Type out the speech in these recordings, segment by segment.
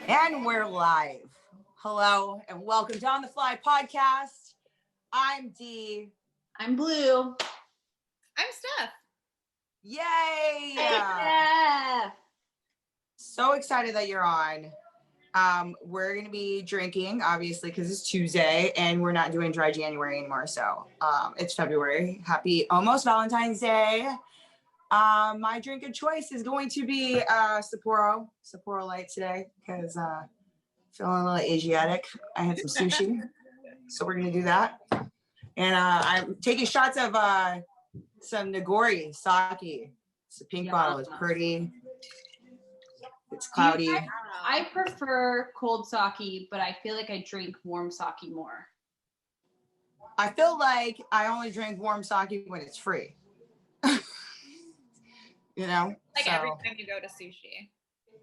And we're live. Hello and welcome to On the Fly podcast. I'm Dee. I'm Blue. I'm Steph. Yay! Yeah. So excited that you're on. We're going to be drinking, obviously, because it's Tuesday and we're not doing dry January anymore. So it's February. Happy almost Valentine's Day. My drink of choice is going to be Sapporo Light today because feeling a little Asiatic. I had some sushi, so we're gonna do that. And I'm taking shots of some Nagori sake. It's a pink bottle. It's pretty. It's cloudy. I prefer cold sake, but I feel like I drink warm sake more. I feel like I only drink warm sake when it's free. You know, like every time you go to sushi.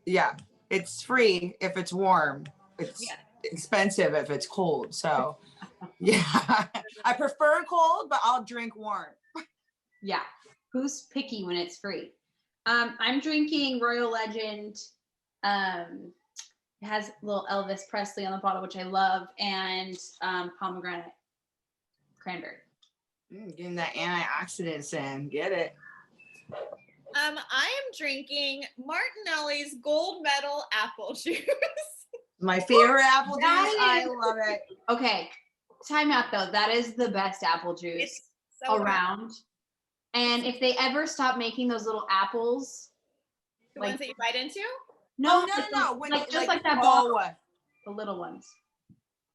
Yeah, it's free if it's warm. It's expensive if it's cold. So, yeah, I prefer cold, but I'll drink warm. Yeah, who's picky when it's free? I'm drinking Royal Legend. It has little Elvis Presley on the bottle, which I love, and pomegranate cranberry. Getting that antioxidants in. Get it. I am drinking Martinelli's Gold Medal apple juice. My favorite apple juice. I love it. Okay, time out though. That is the best apple juice so around. Good. And if they ever stop making those little apples, the ones that you bite into? No. When just like that ball. The little ones.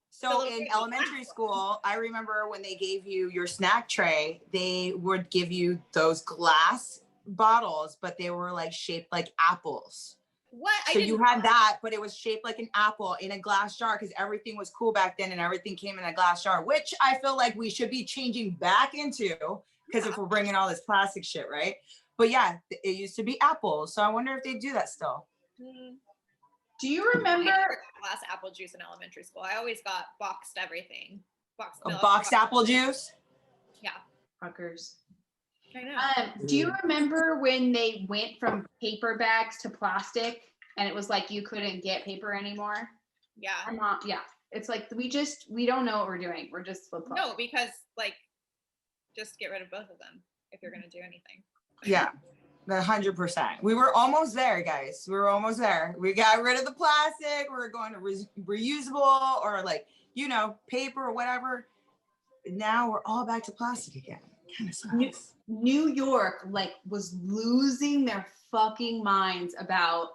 So in elementary school, I remember when they gave you your snack tray, they would give you those glass bottles, but they were like shaped like apples. What? So you had that, but it was shaped like an apple in a glass jar because everything was cool back then and everything came in a glass jar, which I feel like we should be changing back into because if we're bringing all this plastic shit, right? But yeah, it used to be apples. So I wonder if they do that still. Do you remember glass apple juice in elementary school? I always got boxed everything. Boxed apple juice? Yeah. Fuckers. I know. Do you remember when they went from paper bags to plastic and it was like you couldn't get paper anymore? Yeah. Yeah. It's like we don't know what we're doing. We're just flip-flop. No, because just get rid of both of them if you're gonna do anything. Yeah. 100%. We were almost there, guys. We were almost there. We got rid of the plastic. We were going to reusable or paper or whatever. Now we're all back to plastic again. Kind of sucks. New York was losing their fucking minds about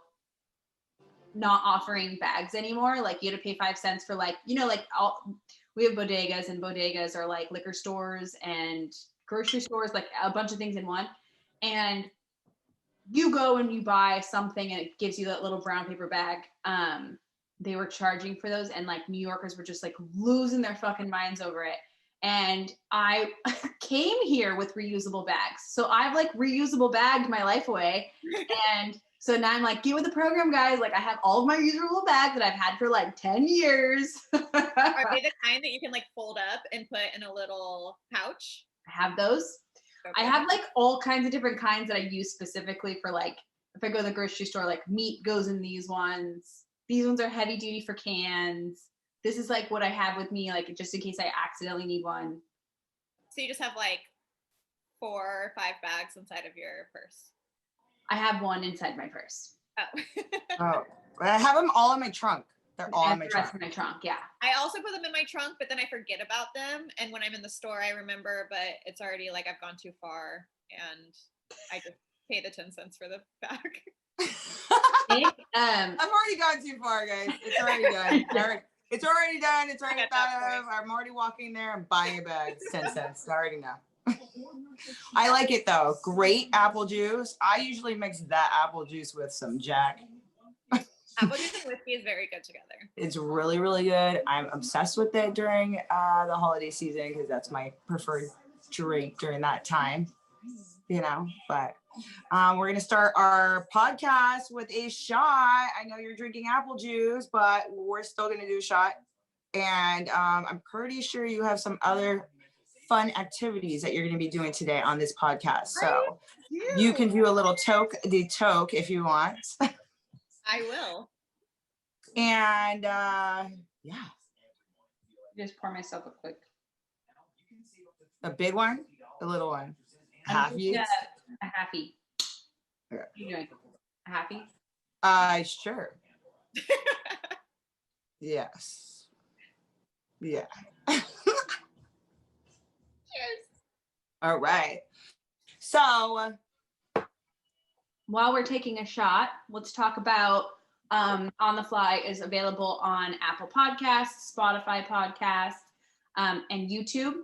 not offering bags anymore. Like you had to pay 5 cents for we have bodegas, and bodegas are like liquor stores and grocery stores, like a bunch of things in one. And you go and you buy something and it gives you that little brown paper bag. They were charging for those, and New Yorkers were just losing their fucking minds over it. And I came here with reusable bags. So I've reusable bagged my life away. And so now I'm get with the program, guys. I have all of my reusable bags that I've had for 10 years. Are they the kind that you can fold up and put in a little pouch? I have those. Okay. I have all kinds of different kinds that I use specifically for if I go to the grocery store, meat goes in these ones. These ones are heavy duty for cans. This is what I have with me, just in case I accidentally need one. So you just have 4 or 5 bags inside of your purse? I have one inside my purse. Oh. I have them all in my trunk. They're all in my trunk. In my trunk, yeah. I also put them in my trunk, but then I forget about them. And when I'm in the store, I remember, but it's already I've gone too far, and I just pay the 10 cents for the bag. I've already gone too far, guys. It's already done. It's already done. It's already thought of. I'm already walking there and buying a bag. 10 cents. I already know. I like it though. Great apple juice. I usually mix that apple juice with some Jack. Apple juice and whiskey is very good together. It's really, really good. I'm obsessed with it during the holiday season because that's my preferred drink during that time. But we're going to start our podcast with a shot. I know you're drinking apple juice, but we're still going to do a shot. And I'm pretty sure you have some other fun activities that you're going to be doing today on this podcast. So you can do a little toke if you want. I will. And yeah, Just pour myself a quick. a big one, a little one, half each. Yeah, a halfie. Yeah. What are you doing? A halfie? Sure. Yes. Yeah. Cheers. All right. So While we're taking a shot, let's talk about On the Fly is available on Apple Podcasts, Spotify Podcasts, and YouTube.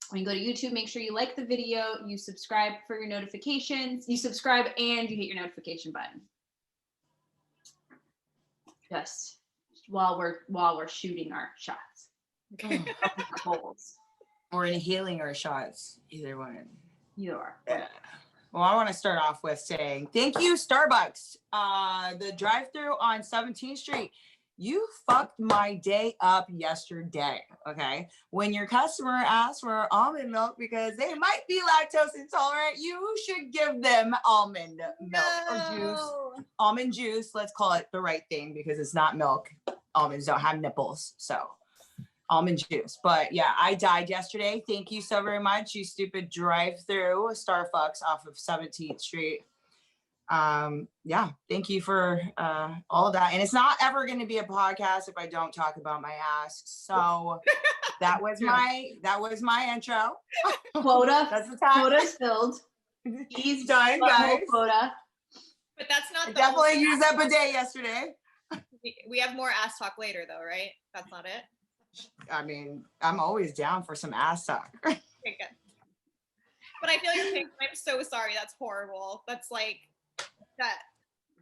When you go to YouTube, make sure you like the video, you subscribe for your notifications, you subscribe and you hit your notification button. Just while we're shooting our shots. Goals. or inhaling our shots, either one. You are. Yeah. Well, I want to start off with saying thank you, Starbucks. The drive-through on 17th Street. You fucked my day up yesterday, okay? When your customer asks for almond milk because they might be lactose intolerant, you should give them almond milk or juice. Almond juice, let's call it the right thing because it's not milk. Almonds don't have nipples, so almond juice. But yeah, I died yesterday. Thank you so very much, you stupid drive-through Starbucks off of 17th Street. Yeah, thank you for all of that. And it's not ever going to be a podcast if I don't talk about my ass. So that was my intro. Quota. That's the time. Quota's filled. He's done, guys. Quota. But that's not I the definitely only used ass that bidet yesterday. We have more ass talk later though, right? That's not it. I mean, I'm always down for some ass talk. Okay, good. But I feel like I'm so sorry. That's horrible. That's like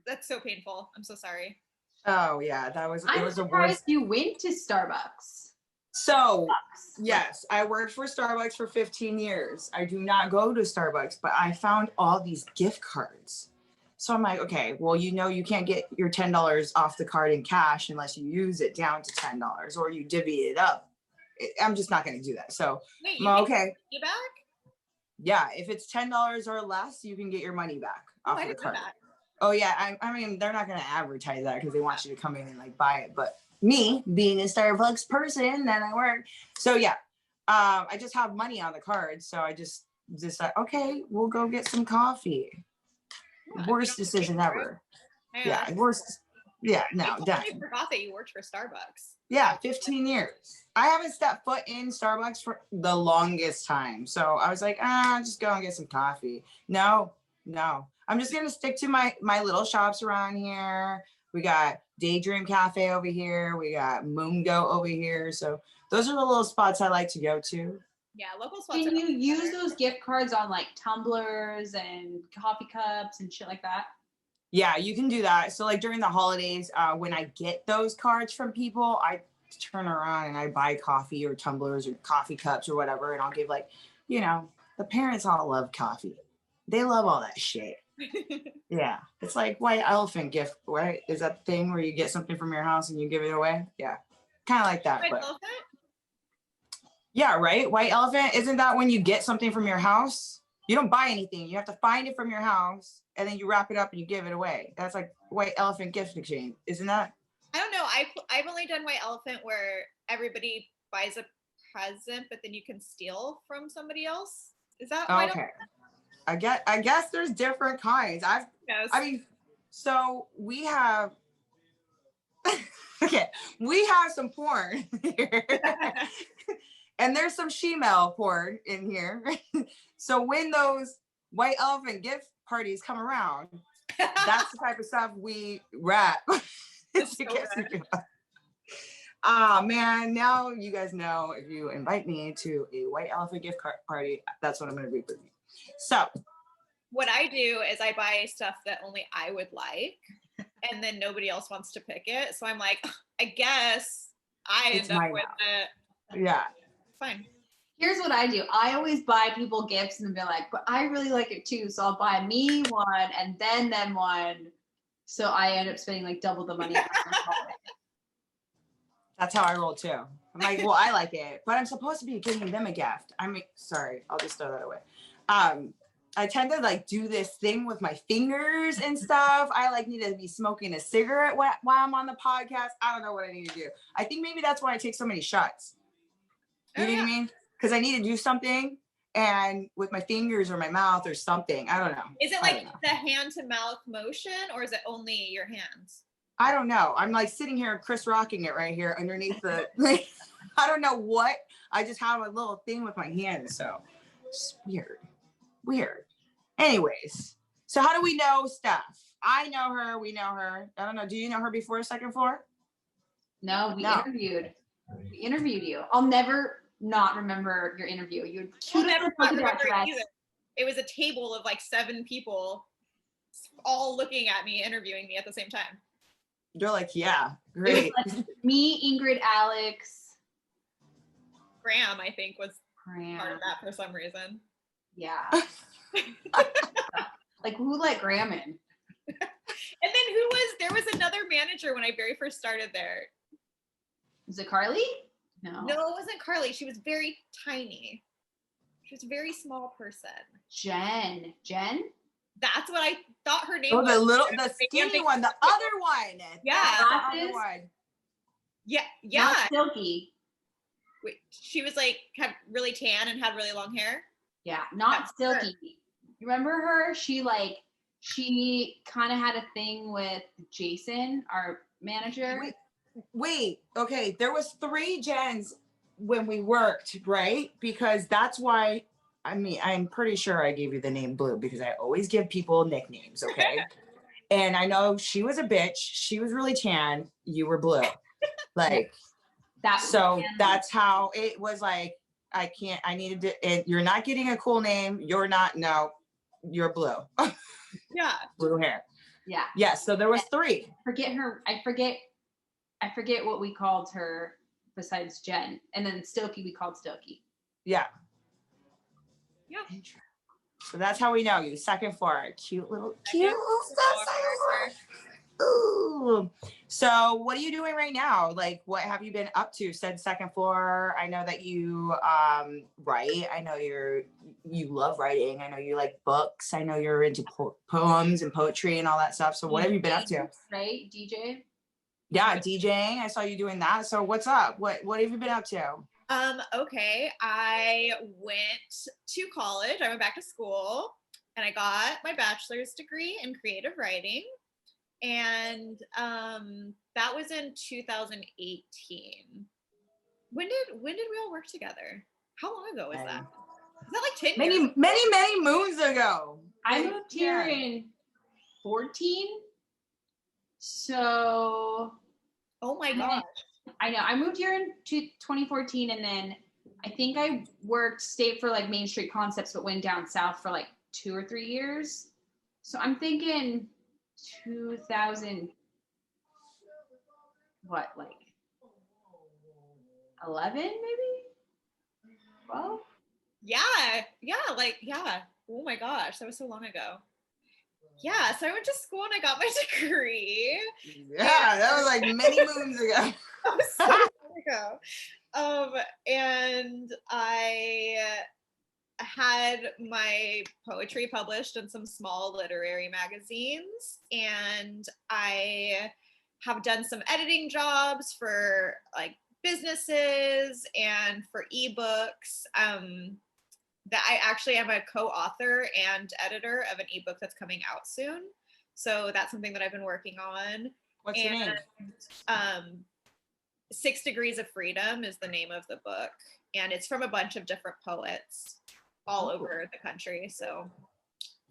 that's so painful. I'm so sorry. Oh yeah, it was the worst. Surprised you went to Starbucks. So yes, I worked for Starbucks for 15 years. I do not go to Starbucks, but I found all these gift cards. So I'm like, okay, well, you can't get your $10 off the card in cash unless you use it down to $10 or you divvy it up. I'm just not going to do that. So Wait, I'm okay. Get back? Yeah, if it's $10 or less, you can get your money back off of the card. Oh yeah, I mean, they're not going to advertise that because they want you to come in and like buy it. But me being a Starbucks person that I work, so yeah, I just have money on the card. So I just like, okay, we'll go get some coffee. Yeah, Worst decision ever. Yeah, worst. Yeah, no, done. I forgot that you worked for Starbucks. Yeah, 15 years. I haven't stepped foot in Starbucks for the longest time. So I was like, just go and get some coffee. No. I'm just gonna stick to my little shops around here. We got Daydream Cafe over here. We got Moongo over here. So those are the little spots I like to go to. Yeah, local spots. Can you use those gift cards on like tumblers and coffee cups and shit like that? Yeah, you can do that. So like during the holidays, when I get those cards from people, I turn around and I buy coffee or tumblers or coffee cups or whatever. And I'll give like, the parents all love coffee. They love all that shit. Yeah. It's like white elephant gift, right? Is that the thing where you get something from your house and you give it away? Yeah. Kind of like that. White but elephant? Yeah, right? White elephant. Isn't that when you get something from your house? You don't buy anything. You have to find it from your house and then you wrap it up and you give it away. That's like white elephant gift exchange. Isn't that? I don't know. I've only done white elephant where everybody buys a present, but then you can steal from somebody else. Is that white elephant? I guess there's different kinds. So we have we have some porn here. And there's some shemale porn in here. So when those white elephant gift parties come around, that's the type of stuff we wrap. Man, now you guys know if you invite me to a white elephant gift card party, that's what I'm going to be for you. So what I do is I buy stuff that only I would like, and then nobody else wants to pick it. So I'm like, I guess I end up with it. Yeah. Fine. Here's what I do. I always buy people gifts and be like, but I really like it too. So I'll buy me one and then them one. So I end up spending like double the money. That's how I roll too. I'm like, well, I like it, but I'm supposed to be giving them a gift. I mean, sorry, I'll just throw that away. I tend to like do this thing with my fingers and stuff. I like need to be smoking a cigarette while I'm on the podcast. I don't know what I need to do. I think maybe that's why I take so many shots. You know what I mean? Because I need to do something and with my fingers or my mouth or something. I don't know. Is it like the hand to mouth motion or is it only your hands? I don't know. I'm like sitting here, Chris rocking it right here underneath the, like, I don't know what. I just have a little thing with my hands. So it's weird. Anyways, so how do we know Steph? I know her. We know her. I don't know. Do you know her before Second Floor? No, we interviewed you. I'll never not remember your interview. I'll never not remember it either. It was a table of like 7 people all looking at me, interviewing me at the same time. You're like, yeah, great. Like me, Ingrid, Alex. Graham, I think, was part of that for some reason. Yeah. Like who let Graham in? And then there was another manager when I very first started there. Was it Carly? No, it wasn't Carly. She was very tiny. She was a very small person. Jen? That's what I thought her name was. The skinny one, the other one. Yeah. The other one. Yeah. Not Silky. Wait, she was like really tan and had really long hair. Yeah, not Silky. Her. You remember her? She kind of had a thing with Jason, our manager. Wait, okay. There was 3 Jens when we worked, right? Because that's why, I mean, I'm pretty sure I gave you the name Blue because I always give people nicknames, okay? And I know she was a bitch. She was really tan. You were Blue. Like, that's how it was like, I needed to, and you're not getting a cool name. You're Blue. Yeah. Blue hair. Yeah. Yeah, so there was 3. I forget what we called her besides Jen. And then Stokey, we called Stokey. Yeah. Yeah. So that's how we know you. Second Floor. Cute little stuff. Ooh. So what are you doing right now? Like, what have you been up to since Second Floor? I know that you write. I know you love writing. I know you like books. I know you're into poems and poetry and all that stuff. So what have you been up to? Right, DJ? Yeah, DJing. I saw you doing that. So what's up? What have you been up to? Okay. I went to college. I went back to school and I got my bachelor's degree in creative writing. And that was in 2018. When did we all work together? How long ago was that? Is that like 10 years? Many moons ago. I moved here in 14. So, oh my gosh. I know. I moved here in 2014 and then I think I stayed for like Main Street Concepts, but went down south for like 2 or 3 years. So I'm thinking 2000, what, like 11 maybe? 12? Yeah. Oh my gosh, that was so long ago. Yeah, so I went to school and I got my degree. Yeah, that was like many moons ago. That was so long ago. And I had my poetry published in some small literary magazines, and I have done some editing jobs for like businesses and for ebooks. That I actually am a co-author and editor of an ebook that's coming out soon. So that's something that I've been working on. What's the name? 6 Degrees of Freedom is the name of the book. And it's from a bunch of different poets all over the country. So,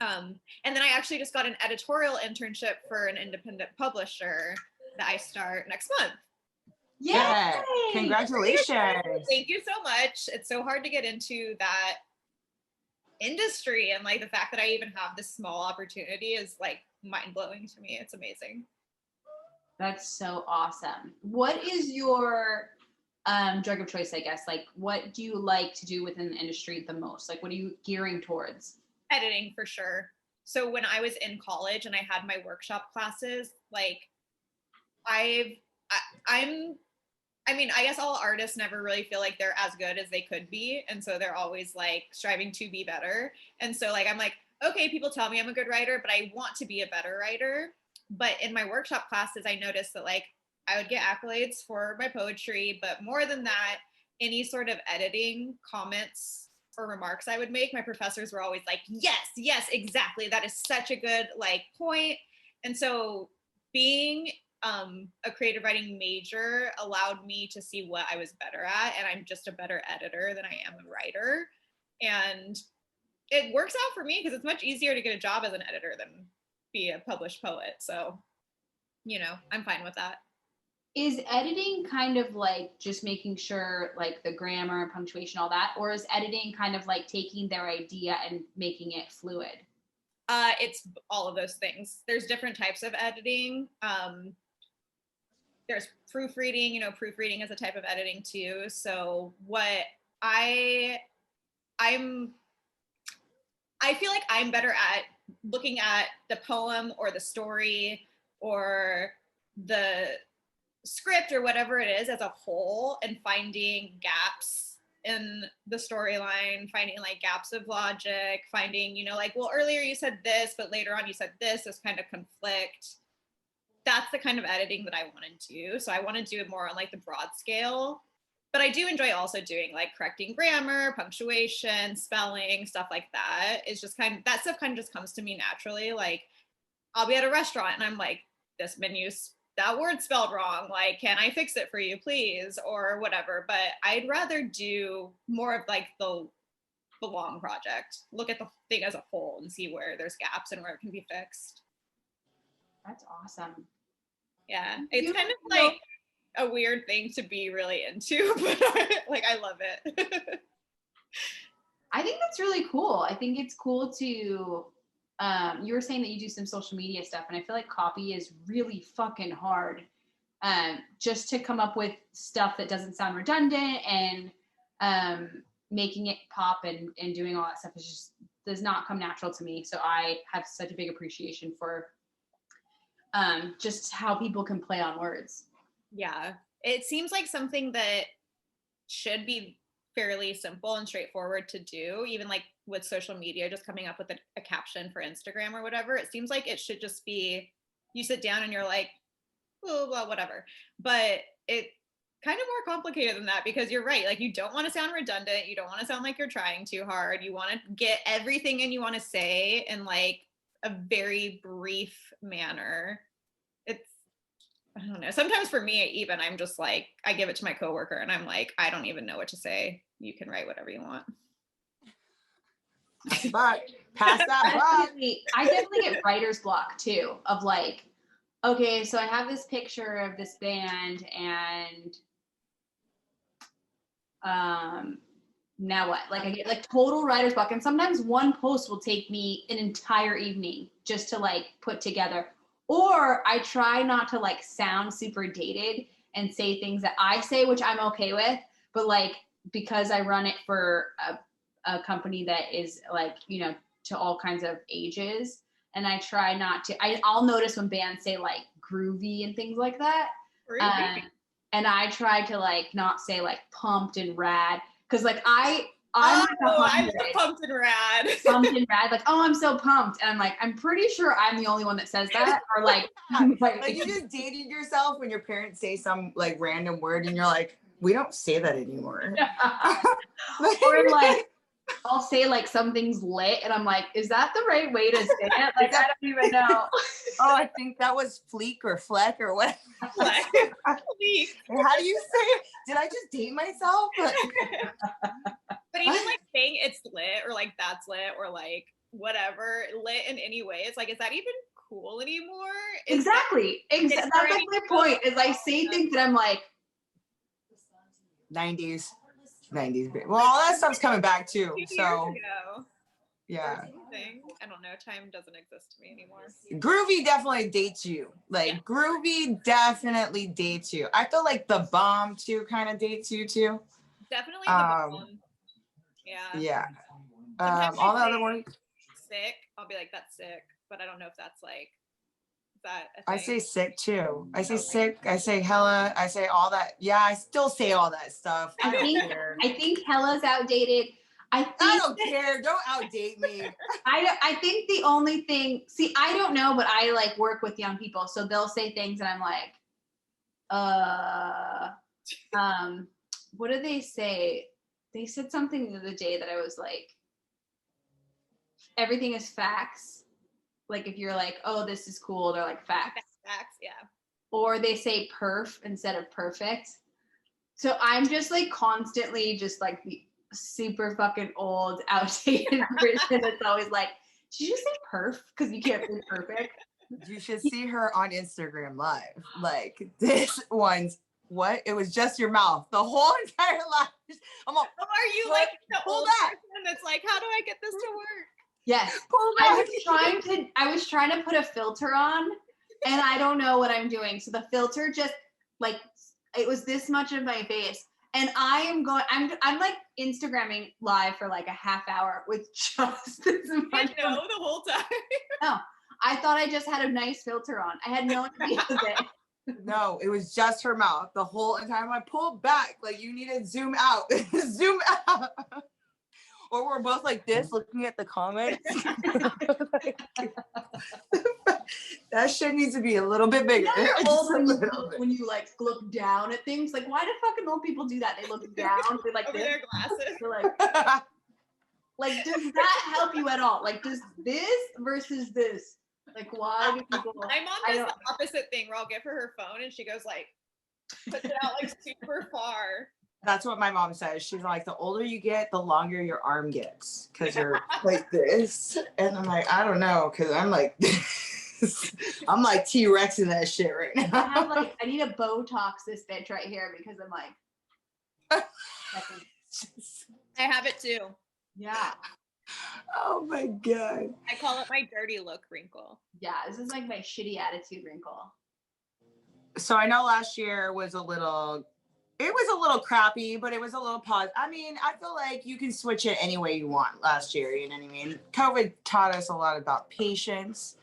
and then I actually just got an editorial internship for an independent publisher that I start next month. Yeah, congratulations. Thank you so much. It's so hard to get into that industry, and like the fact that I even have this small opportunity is like mind-blowing to me. It's amazing. That's so awesome. What is your drug of choice, I guess? Like, what do you like to do within the industry the most? Like, what are you gearing towards? Editing, for sure. So when I was in college and I had my workshop classes, like I mean, I guess all artists never really feel like they're as good as they could be. And so they're always like striving to be better. And so like, I'm like, okay, people tell me I'm a good writer, but I want to be a better writer. But in my workshop classes, I noticed that like I would get accolades for my poetry, but more than that, any sort of editing comments or remarks I would make, my professors were always like, yes, exactly. That is such a good like point. And so being a creative writing major allowed me to see what I was better at. And I'm just a better editor than I am a writer. And it works out for me because it's much easier to get a job as an editor than be a published poet. So, you know, I'm fine with that. Is editing kind of like just making sure like the grammar, punctuation, all that? Or is editing kind of like taking their idea and making it fluid? It's all of those things. There's different types of editing. There's proofreading, you know, proofreading is a type of editing too. So what I'm I feel like I'm better at looking at the poem or the story or the script or whatever it is as a whole and finding gaps in the storyline, finding like gaps of logic, finding, you know, like, well, earlier you said this, but later on you said this kind of conflict. That's the kind of editing that I want to do. So I want to do it more on like the broad scale. But I do enjoy also doing like correcting grammar, punctuation, spelling, stuff like that. It's just kind of, that stuff kind of just comes to me naturally. Like I'll be at a restaurant and I'm like, this menu's, that word spelled wrong. Like, can I fix it for you, please? Or whatever. But I'd rather do more of like the long project, look at the thing as a whole and see where there's gaps and where it can be fixed. That's awesome. Yeah. It's kind of like a weird thing to be really into, but like I love it. I think that's really cool. I think it's cool to you were saying that you do some social media stuff, and I feel like copy is really fucking hard. Just to come up with stuff that doesn't sound redundant and making it pop and doing all that stuff is just does not come natural to me. So I have such a big appreciation for just how people can play on words. Yeah, it seems like something that should be fairly simple and straightforward to do, even like with social media, just coming up with a caption for Instagram or whatever. It seems like it should just be, you sit down and you're like, oh, well, whatever. But it kind of more complicated than that because you're right. Like you don't want to sound redundant. You don't want to sound like you're trying too hard. You want to get everything in you want to say in like a very brief manner. I don't know. Sometimes for me, even I'm just like, I give it to my coworker and I'm like, I don't even know what to say. You can write whatever you want. But pass that buck. I definitely get writer's block too, of like, okay, so I have this picture of this band and now what? Like I get like total writer's block. And sometimes one post will take me an entire evening just to like put together. Or I try not to like sound super dated and say things that I say, which I'm okay with, but like because I run it for a company that is like, you know, to all kinds of ages, and I try not to. I'll notice when bands say like groovy and things like that, and I try to like not say like pumped and rad because like I'm I love pumped and rad. Pumped and rad, like, oh, I'm so pumped. And I'm like, I'm pretty sure I'm the only one that says that. Or like, like you just dated yourself when your parents say some like random word and you're like, we don't say that anymore. Or like, I'll say like something's lit and I'm like, is that the right way to say it? Like, I don't even know. Oh, I think that was fleek or fleck or what. Fleek. How do you say it? Did I just date myself? But even like saying it's lit or like that's lit or like whatever, lit in any way, it's like, is that even cool anymore? Exactly. That's like my point is I say things that I'm like 90s. Well, all that stuff's coming back too. So yeah. I don't know. Time doesn't exist to me anymore. Groovy definitely dates you. Like groovy definitely dates you. I feel like the bomb too kind of dates you too. Definitely the bomb. Yeah. Yeah. All the other ones. Sick. I'll be like, that's sick. But I don't know if that's like, is that a thing? I say sick too. I say sick. I say hella. I say all that. Yeah, I still say all that stuff. I think hella's outdated. I don't care. Don't outdate me. I think the only thing, see, I don't know, but I like work with young people, so they'll say things and I'm like, what did they say? They said something the other day that I was like, everything is facts. Like if you're like, oh, this is cool, they're like facts. Facts, yeah. Or they say perf instead of perfect. So I'm just like constantly just like the super fucking old, outdated person that's always like, did you just say perf? Because you can't say perfect. You should see her on Instagram live. Like this one's what? It was just your mouth. The whole entire live. I'm like, are you like the old person that's like, how do I get this to work? Yes. I was trying to put a filter on and I don't know what I'm doing. So the filter just like, it was this much of my face. And I'm like Instagramming live for like a half hour with just this much. You know, the whole time. No, I thought I just had a nice filter on. I had no idea of it. No, it was just her mouth the whole time. I pulled back, like you need to zoom out, zoom out. Or we're both like this, looking at the comments. That shit needs to be a little bit bigger. You know, old when you like look down at things. Like, why do fucking old people do that? They look down. They like over this. their glasses. They're like, does that help you at all? Like, does this versus this? Like, why do people? My mom does the opposite thing where I'll give her phone and she goes like, puts it out like super far. That's what my mom says. She's like, the older you get, the longer your arm gets because you're like this. And I'm like, I don't know, because I'm like this. I'm like T-Rex in that shit right now. I need a Botox this bitch right here because I'm like. I have it too. Yeah. Oh my God. I call it my dirty look wrinkle. Yeah, this is like my shitty attitude wrinkle. So I know last year was a little crappy, but it was a little pause. I mean, I feel like you can switch it any way you want last year, you know what I mean? COVID taught us a lot about patience.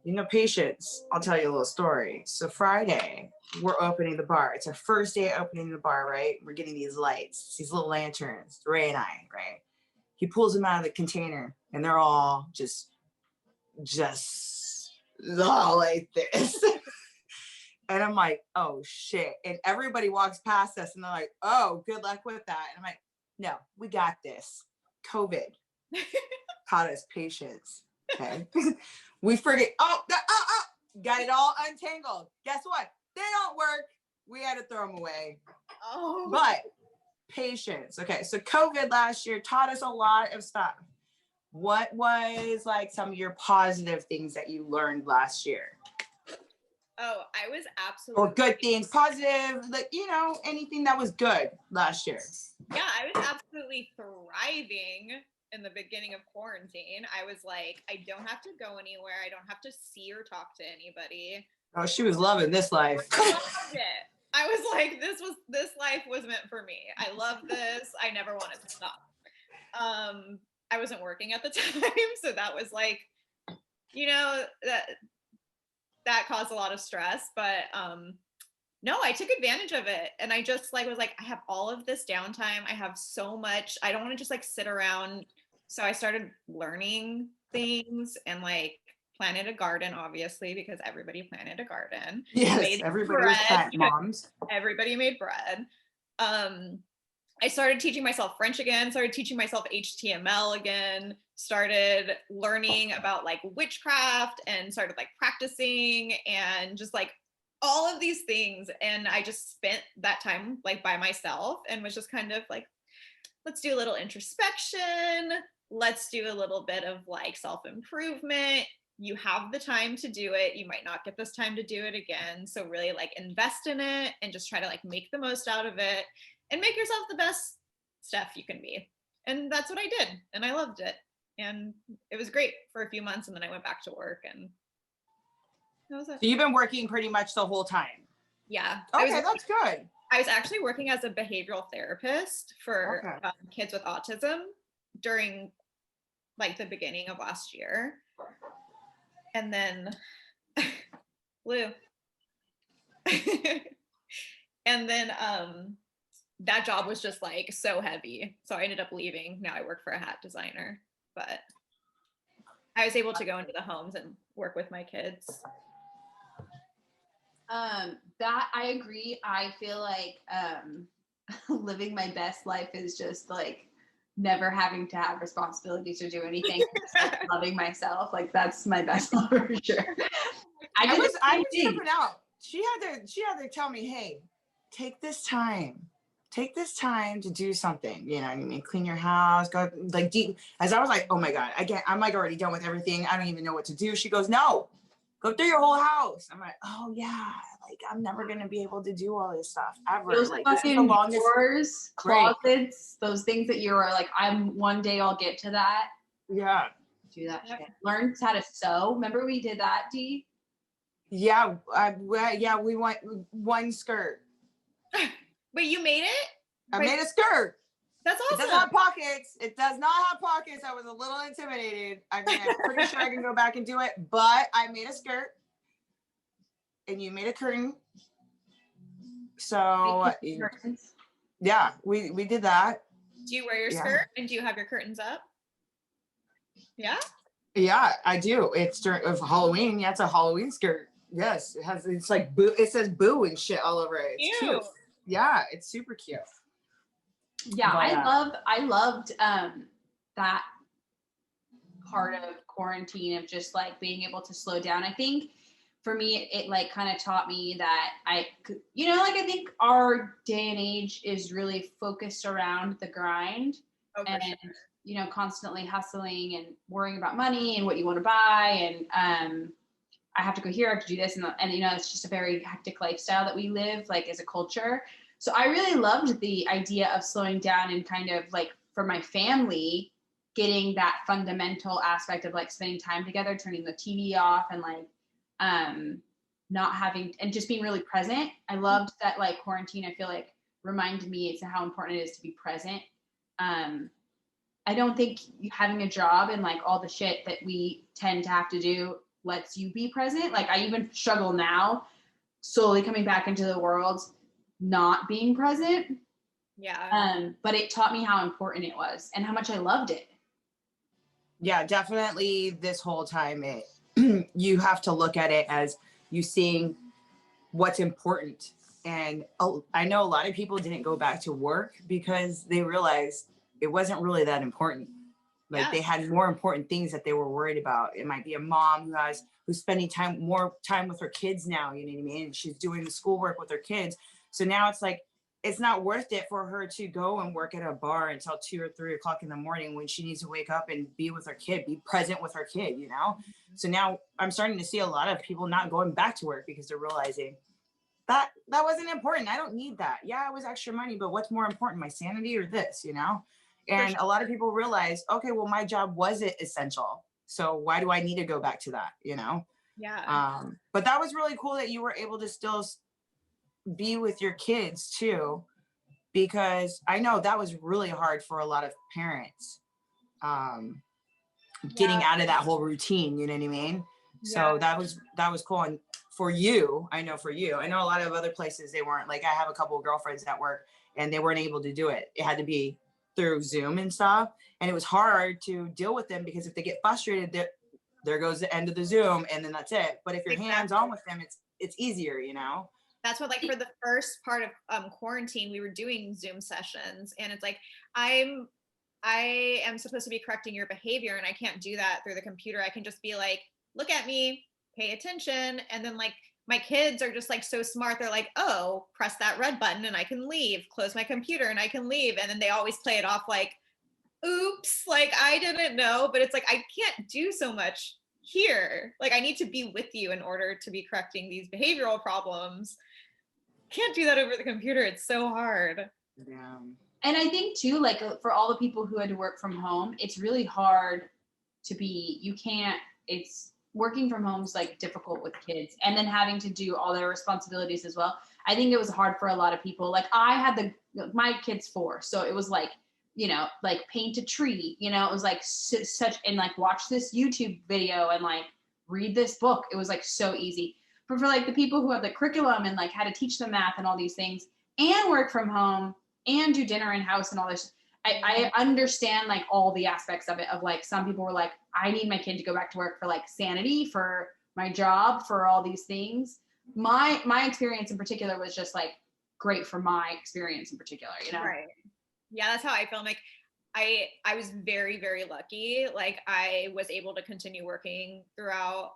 You know, patience. I'll tell you a little story. So Friday, we're opening the bar. It's our first day opening the bar, right? We're getting these lights, these little lanterns, Ray and I, right? He pulls them out of the container and they're all just all like this. And I'm like, oh shit. And everybody walks past us and they're like, oh, good luck with that. And I'm like, no, we got this. COVID taught us patience. Okay. We forget, got it all untangled. Guess what? They don't work. We had to throw them away. Oh. But patience. Okay. So COVID last year taught us a lot of stuff. What was like some of your positive things that you learned last year? Oh, I was absolutely. Or good things, positive, like, you know, anything that was good last year. Yeah, I was absolutely thriving in the beginning of quarantine. I was like, I don't have to go anywhere. I don't have to see or talk to anybody. Oh, she was loving this life. I loved it. I was like, this life was meant for me. I love this. I never wanted to stop. I wasn't working at the time, so that was like, you know, that caused a lot of stress, but no, I took advantage of it. And I just like was like, I have all of this downtime. I have so much. I don't want to just like sit around. So I started learning things and like planted a garden, obviously, because everybody planted a garden. Yes, everybody was plant moms. Everybody made bread. I started teaching myself French again, started teaching myself HTML again, started learning about like witchcraft and started like practicing and just like all of these things. And I just spent that time like by myself and was just kind of like, let's do a little introspection. Let's do a little bit of like self-improvement. You have the time to do it. You might not get this time to do it again. So really like invest in it and just try to like make the most out of it and make yourself the best Steph you can be. And that's what I did. And I loved it. And it was great for a few months. And then I went back to work and that was it. So you've been working pretty much the whole time? Yeah. Okay, that's good. I was actually working as a behavioral therapist for kids with autism during like the beginning of last year. And then Lou. And then that job was just like so heavy. So I ended up leaving. Now I work for a hat designer, but I was able to go into the homes and work with my kids. That I agree. I feel like living my best life is just like never having to have responsibilities or do anything, just like loving myself. Like that's my best life for sure. I was tripping out. She had to tell me, hey, take this time. Take this time to do something. You know what I mean? Clean your house, go like deep. As I was like, oh my God, I'm like already done with everything. I don't even know what to do. She goes, no, go through your whole house. I'm like, oh yeah, like I'm never gonna be able to do all this stuff ever. Those like fucking this is the longest drawers, closets, those things that you're like, one day I'll get to that. Yeah. Do that shit. Learn how to sew. Remember we did that, Dee? Yeah, we went one skirt. But you made it? I made a skirt. That's awesome. It doesn't have pockets. It does not have pockets. I was a little intimidated. I mean, I'm pretty sure I can go back and do it, but I made a skirt and you made a curtain. So yeah, we did that. Do you wear your skirt and do you have your curtains up? Yeah? Yeah, I do. It's during Halloween. Yeah, it's a Halloween skirt. Yes, it's like boo. It says boo and shit all over it. It's cute. Yeah, it's super cute. Yeah, but, I loved that part of quarantine of just like being able to slow down. I think for me, it like kind of taught me that I think our day and age is really focused around the grind and constantly hustling and worrying about money and what you want to buy and I have to go here, I have to do this. And it's just a very hectic lifestyle that we live like as a culture. So I really loved the idea of slowing down and kind of like for my family, getting that fundamental aspect of like spending time together, turning the TV off and like not having and just being really present. I loved that like quarantine, I feel like reminded me as to how important it is to be present. I don't think having a job and like all the shit that we tend to have to do lets you be present. Like I even struggle now, slowly coming back into the world, not being present. Yeah. But it taught me how important it was and how much I loved it. Yeah, definitely this whole time you have to look at it as you seeing what's important. And I know a lot of people didn't go back to work because they realized it wasn't really that important. Like they had more important things that they were worried about. It might be a mom who's spending more time with her kids now, you know what I mean? And she's doing the schoolwork with her kids. So now it's like, it's not worth it for her to go and work at a bar until 2 or 3 o'clock in the morning when she needs to wake up and be with her kid, be present with her kid, you know? So now I'm starting to see a lot of people not going back to work because they're realizing that wasn't important. I don't need that. Yeah, it was extra money, but what's more important, my sanity or this, you know? And a lot of people realize, okay, well, my job wasn't essential. So why do I need to go back to that, you know? Yeah. But that was really cool that you were able to still be with your kids too, because I know that was really hard for a lot of parents, getting out of that whole routine, you know what I mean? So that was cool. And for you, I know a lot of other places, they weren't. Like I have a couple of girlfriends that work and they weren't able to do it. It had to be through Zoom and stuff. And it was hard to deal with them because if they get frustrated, there goes the end of the Zoom and then that's it. But if you're hands-on with them, it's easier, you know? That's what, like, for the first part of quarantine, we were doing Zoom sessions, and it's like, I am supposed to be correcting your behavior, and I can't do that through the computer. I can just be like, look at me, pay attention, and then like my kids are just like so smart. They're like, oh, press that red button and I can leave, close my computer and I can leave, and then they always play it off like, oops, like I didn't know. But it's like I can't do so much here. Like I need to be with you in order to be correcting these behavioral problems. Can't do that over the computer. It's so hard. Yeah. And I think too, like for all the people who had to work from home, it's really hard to it's working from home is like difficult with kids and then having to do all their responsibilities as well. I think it was hard for a lot of people. Like I had my kid's 4. So it was like, like paint a tree, it was like such, and like watch this YouTube video and like read this book. It was like so easy. But for like the people who have the curriculum and like how to teach them math and all these things and work from home, and do dinner in house and all this. I understand like all the aspects of it, of like, some people were like, I need my kid to go back to work for like sanity, for my job, for all these things. My experience in particular was just like great for my experience in particular, you know? Right. Yeah, that's how I feel. I'm like, I was very, very lucky. Like I was able to continue working throughout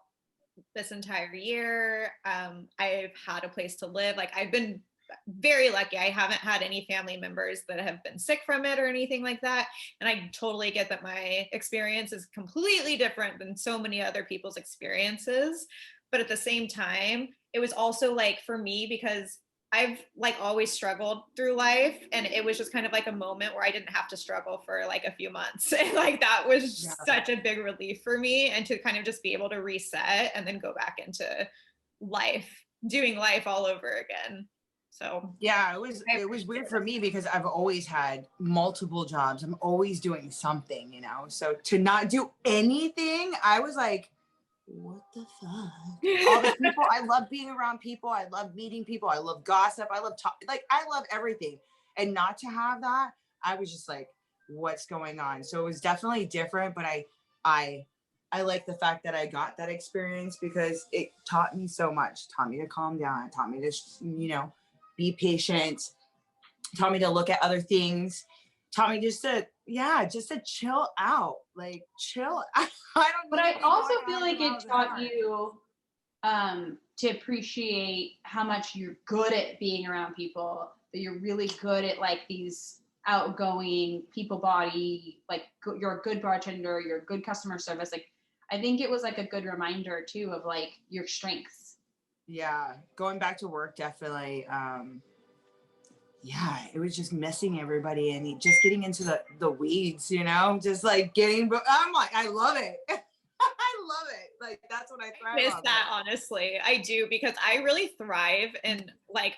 this entire year. I've had a place to live. Like I've been very lucky. I haven't had any family members that have been sick from it or anything like that. And I totally get that my experience is completely different than so many other people's experiences. But at the same time, it was also like for me, because I've like always struggled through life, and it was just kind of like a moment where I didn't have to struggle for like a few months. And like that was such a big relief for me, and to kind of just be able to reset and then go back into life, doing life all over again. So yeah, it was weird for me because I've always had multiple jobs. I'm always doing something, you know. So to not do anything, I was like, what the fuck? All the people, I love being around people. I love meeting people. I love gossip. I love like I love everything. And not to have that, I was just like, what's going on? So it was definitely different, but I like the fact that I got that experience because it taught me so much. Taught me to calm down. Taught me to, you know, be patient. Taught me to look at other things. Taught me just to chill out, like chill out. But I also feel like it taught you to appreciate how much you're good at being around people, that you're really good at like these outgoing people body, like you're a good bartender, you're a good customer service. Like I think it was like a good reminder too of like your strengths. Yeah, going back to work, definitely. Yeah, it was just missing everybody and just getting into the weeds, you know, just like I'm like, I love it. I love it. Like, that's what I thrive on. I miss that, honestly. I do, because I really thrive in like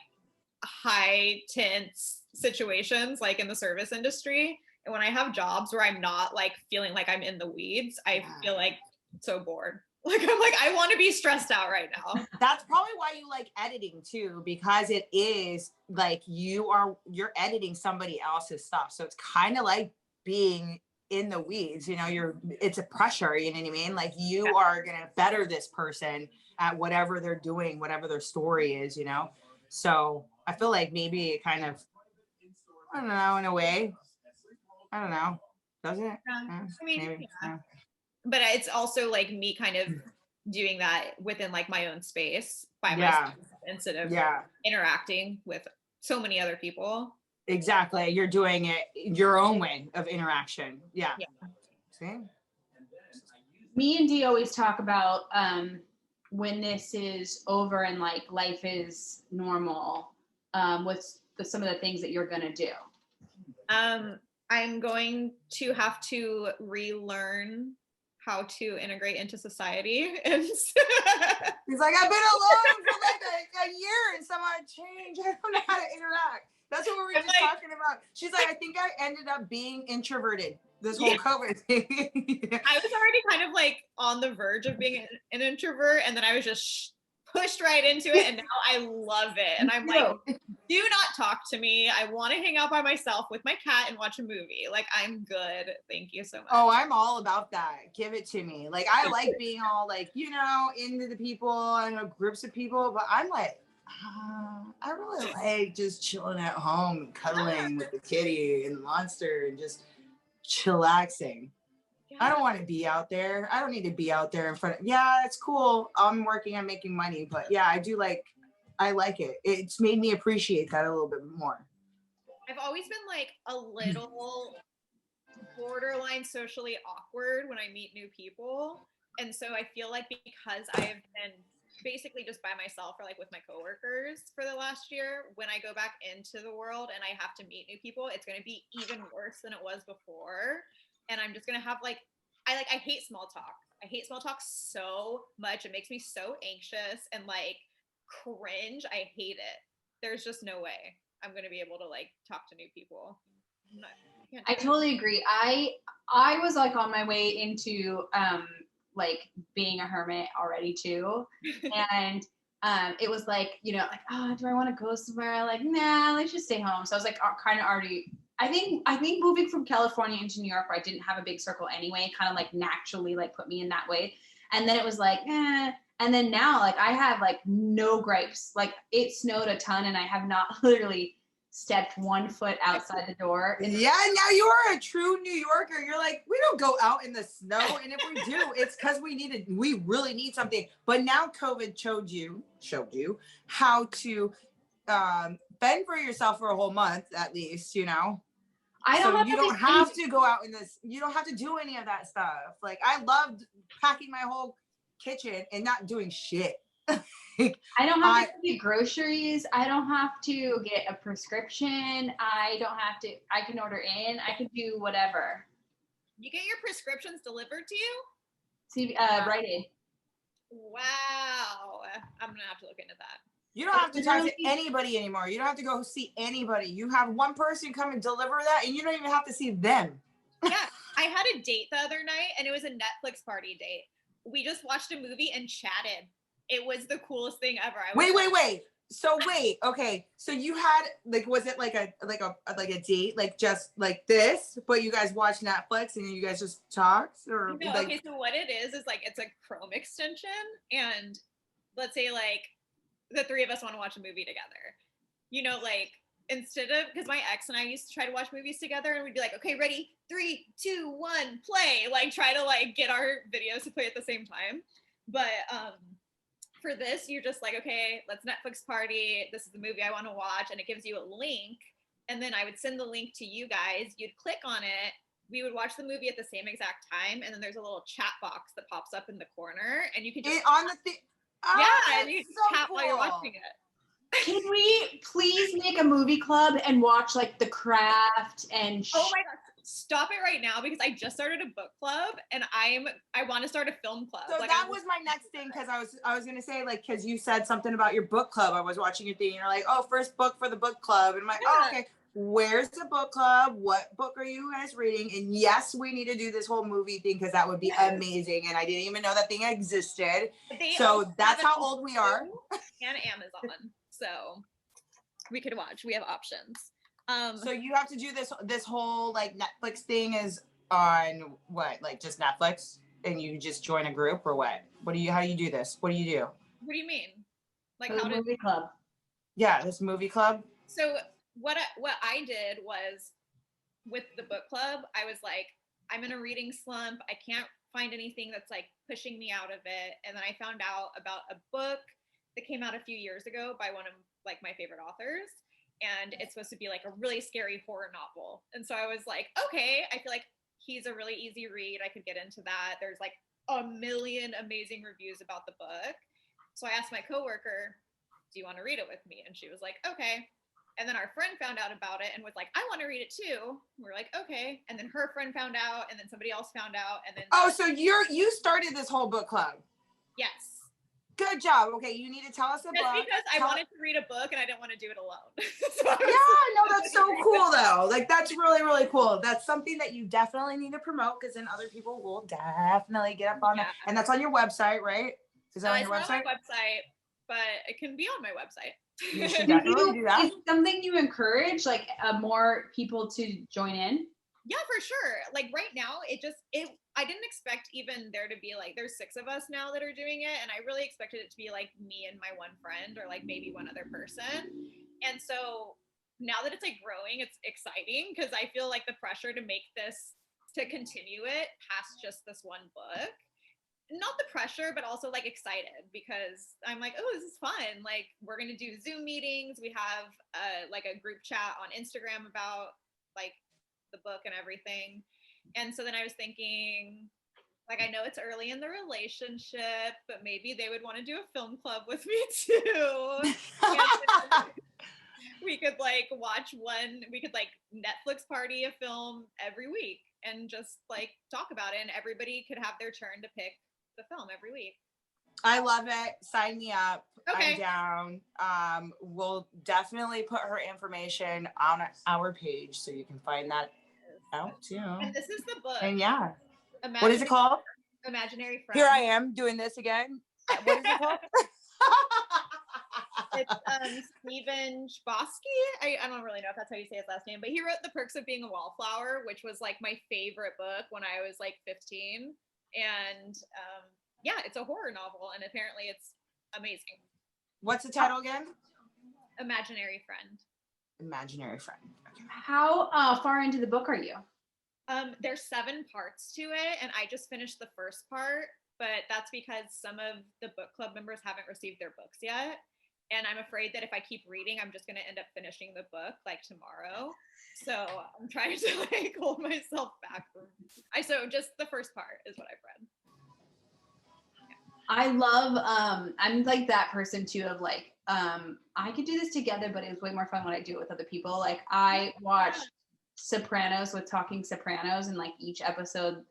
high tense situations, like in the service industry. And when I have jobs where I'm not like feeling like I'm in the weeds, I feel like so bored. Like I'm like, I want to be stressed out right now. That's probably why you like editing too, because it is like you're editing somebody else's stuff. So it's kind of like being in the weeds, you know, it's a pressure, you know what I mean? Like you are going to better this person at whatever they're doing, whatever their story is, you know? So I feel like maybe it kind of, I don't know, in a way, I don't know. Does it? I mean, maybe. Yeah. But it's also like me kind of doing that within like my own space by myself instead of interacting with so many other people. Exactly. You're doing it your own way of interaction. Yeah. See? Me and Dee always talk about when this is over and like life is normal, what's some of the things that you're going to do? I'm going to have to relearn how to integrate into society. And he's like, I've been alone for like a year and some odd change. I don't know how to interact. That's what we were just like, talking about. She's like, I think I ended up being introverted this whole COVID thing. I was already kind of like on the verge of being an introvert, and then I was just pushed right into it, and now I love it. And I'm like, do not talk to me. I want to hang out by myself with my cat and watch a movie. Like, I'm good. Thank you so much. Oh, I'm all about that. Give it to me. Like, I like being all like, you know, into the people, I know groups of people, but I'm like, I really like just chilling at home and cuddling with the kitty and the monster and just chillaxing. I don't want to be out there. I don't need to be out there in front of, it's cool. I'm working on making money, but yeah, I like it. It's made me appreciate that a little bit more. I've always been like a little borderline socially awkward when I meet new people. And so I feel like because I have been basically just by myself or like with my coworkers for the last year, when I go back into the world and I have to meet new people, it's going to be even worse than it was before. And I'm just going to have like, I hate small talk. I hate small talk so much. It makes me so anxious and like cringe. I hate it. There's just no way I'm going to be able to like talk to new people. I totally agree. I was like on my way into like being a hermit already too. And it was like, like, oh, do I want to go somewhere? Like, nah, let's just stay home. So I was like, kind of already. I think moving from California into New York, where I didn't have a big circle anyway, kind of like naturally like put me in that way. And then it was like, And then now, like, I have like no gripes. Like, it snowed a ton, and I have not literally stepped 1 foot outside the door. Yeah, now you are a true New Yorker. You're like, we don't go out in the snow, and if we do, it's because we really need something. But now COVID showed you how to fend for yourself for a whole month at least, You don't have to go out in this. You don't have to do any of that stuff. Like, I loved packing my whole kitchen and not doing shit. I don't have to get groceries. I don't have to get a prescription. I can order in. I can do whatever. You get your prescriptions delivered to you? See, Rite Aid. Wow. I'm going to have to look into that. You don't have to talk to anybody anymore. You don't have to go see anybody. You have one person come and deliver that, and you don't even have to see them. Yeah. I had a date the other night, and it was a Netflix party date. We just watched a movie and chatted. It was the coolest thing ever. Wait. So okay. So you had, like, was it like a date, like just like this, but you guys watched Netflix and you guys just talked, or no, like? Okay, so what it is like, it's a Chrome extension, and let's say like the three of us want to watch a movie together. Like, instead of, because my ex and I used to try to watch movies together, and we'd be like, okay, ready, 3, 2, 1, play. Like, try to like get our videos to play at the same time. But for this, you're just like, okay, let's Netflix party. This is the movie I want to watch, and it gives you a link. And then I would send the link to you guys. You'd click on it. We would watch the movie at the same exact time, and then there's a little chat box that pops up in the corner, and you can just on the thing. Yeah, and you just tap while you're watching it. Can we please make a movie club and watch like The Craft and? Oh my God. Stop it right now, because I just started a book club, and I want to start a film club. So that was my next thing, because I was gonna say, like, because you said something about your book club. I was watching your thing, and you're like, oh, first book for the book club, and I'm like, oh, okay. Where's the book club? What book are you guys reading? And yes, we need to do this whole movie thing, because that would be amazing. And I didn't even know that thing existed. So that's how old we are. And Amazon, so we could watch. We have options. So you have to do this whole like Netflix thing is on what, like just Netflix, and you just join a group, or what? How do you do this? What do you do? What do you mean? Like, how to movie club? Yeah, this movie club. So what I did was, with the book club, I was like, I'm in a reading slump. I can't find anything that's like pushing me out of it. And then I found out about a book that came out a few years ago by one of like my favorite authors. And it's supposed to be like a really scary horror novel. And so I was like, okay, I feel like he's a really easy read. I could get into that. There's like a million amazing reviews about the book. So I asked my coworker, do you want to read it with me? And she was like, okay. And then our friend found out about it and was like, I want to read it too. And we're like, okay. And then her friend found out, and then somebody else found out. And then so you started this whole book club. Yes. Good job. Okay, you need to tell us about. That's because I wanted to read a book and I didn't want to do it alone. That's so cool though. Like, that's really, really cool. That's something that you definitely need to promote, because then other people will definitely get up on that. And that's on your website, right? Is that on your website? It's not on my website, but it can be on my website. You should definitely do that. Is it something you encourage, like more people to join in? Yeah, for sure. Like right now, I didn't expect even there to be like, there's 6 of us now that are doing it. And I really expected it to be like me and my one friend, or like maybe one other person. And so now that it's like growing, it's exciting, because I feel like the pressure to make this, to continue it past just this one book. Not the pressure, but also like excited, because I'm like, oh, this is fun. Like, we're going to do Zoom meetings. We have like a group chat on Instagram about like the book and everything. And so then I was thinking, like, I know it's early in the relationship, but maybe they would want to do a film club with me too. We could like we could like Netflix party a film every week and just like talk about it, and everybody could have their turn to pick the film every week. I love it. Sign me up. Okay. I'm down. We'll definitely put her information on our page, so you can find that out too. And this is the book. And yeah. What is it called? Imaginary Friend. Here I am doing this again. What is it called? It's Stephen Chbosky. I don't really know if that's how you say his last name, but he wrote The Perks of Being a Wallflower, which was like my favorite book when I was like 15. And yeah, it's a horror novel, and apparently it's amazing. What's the title again? Imaginary Friend. Imaginary Friend. Okay. How far into the book are you? There's 7 parts to it, and I just finished the first part, but that's because some of the book club members haven't received their books yet. And I'm afraid that if I keep reading, I'm just going to end up finishing the book like tomorrow. So I'm trying to like hold myself back from. So just the first part is what I've read. I love, I'm like that person too of like, I could do this together, but it's way more fun when I do it with other people. Like I watched Sopranos with Talking Sopranos, and like each episode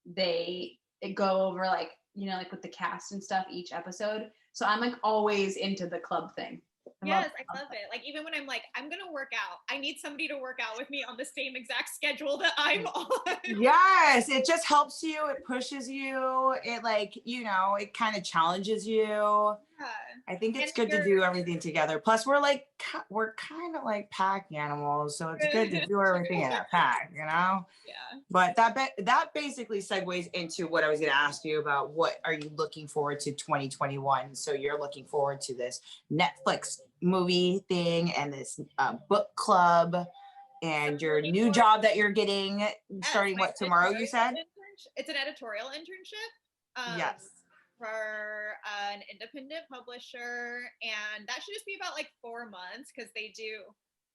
they go over like, you know, like with the cast and stuff each episode. So I'm like always into the club thing. I love it. Like even when I'm like, I'm gonna work out, I need somebody to work out with me on the same exact schedule that I'm on. Yes, it just helps you. It pushes you. It like, you know, it kind of challenges you. Yeah. I think it's good to do everything together. Plus, we're kind of like pack animals, so it's good to do everything in a pack, you know. Yeah. But that basically segues into what I was going to ask you about. What are you looking forward to 2021? So you're looking forward to this Netflix movie thing and this book club and your new job that you're getting starting what tomorrow? You said it's an editorial internship. Yes. For an independent publisher, and that should just be about like 4 months because they do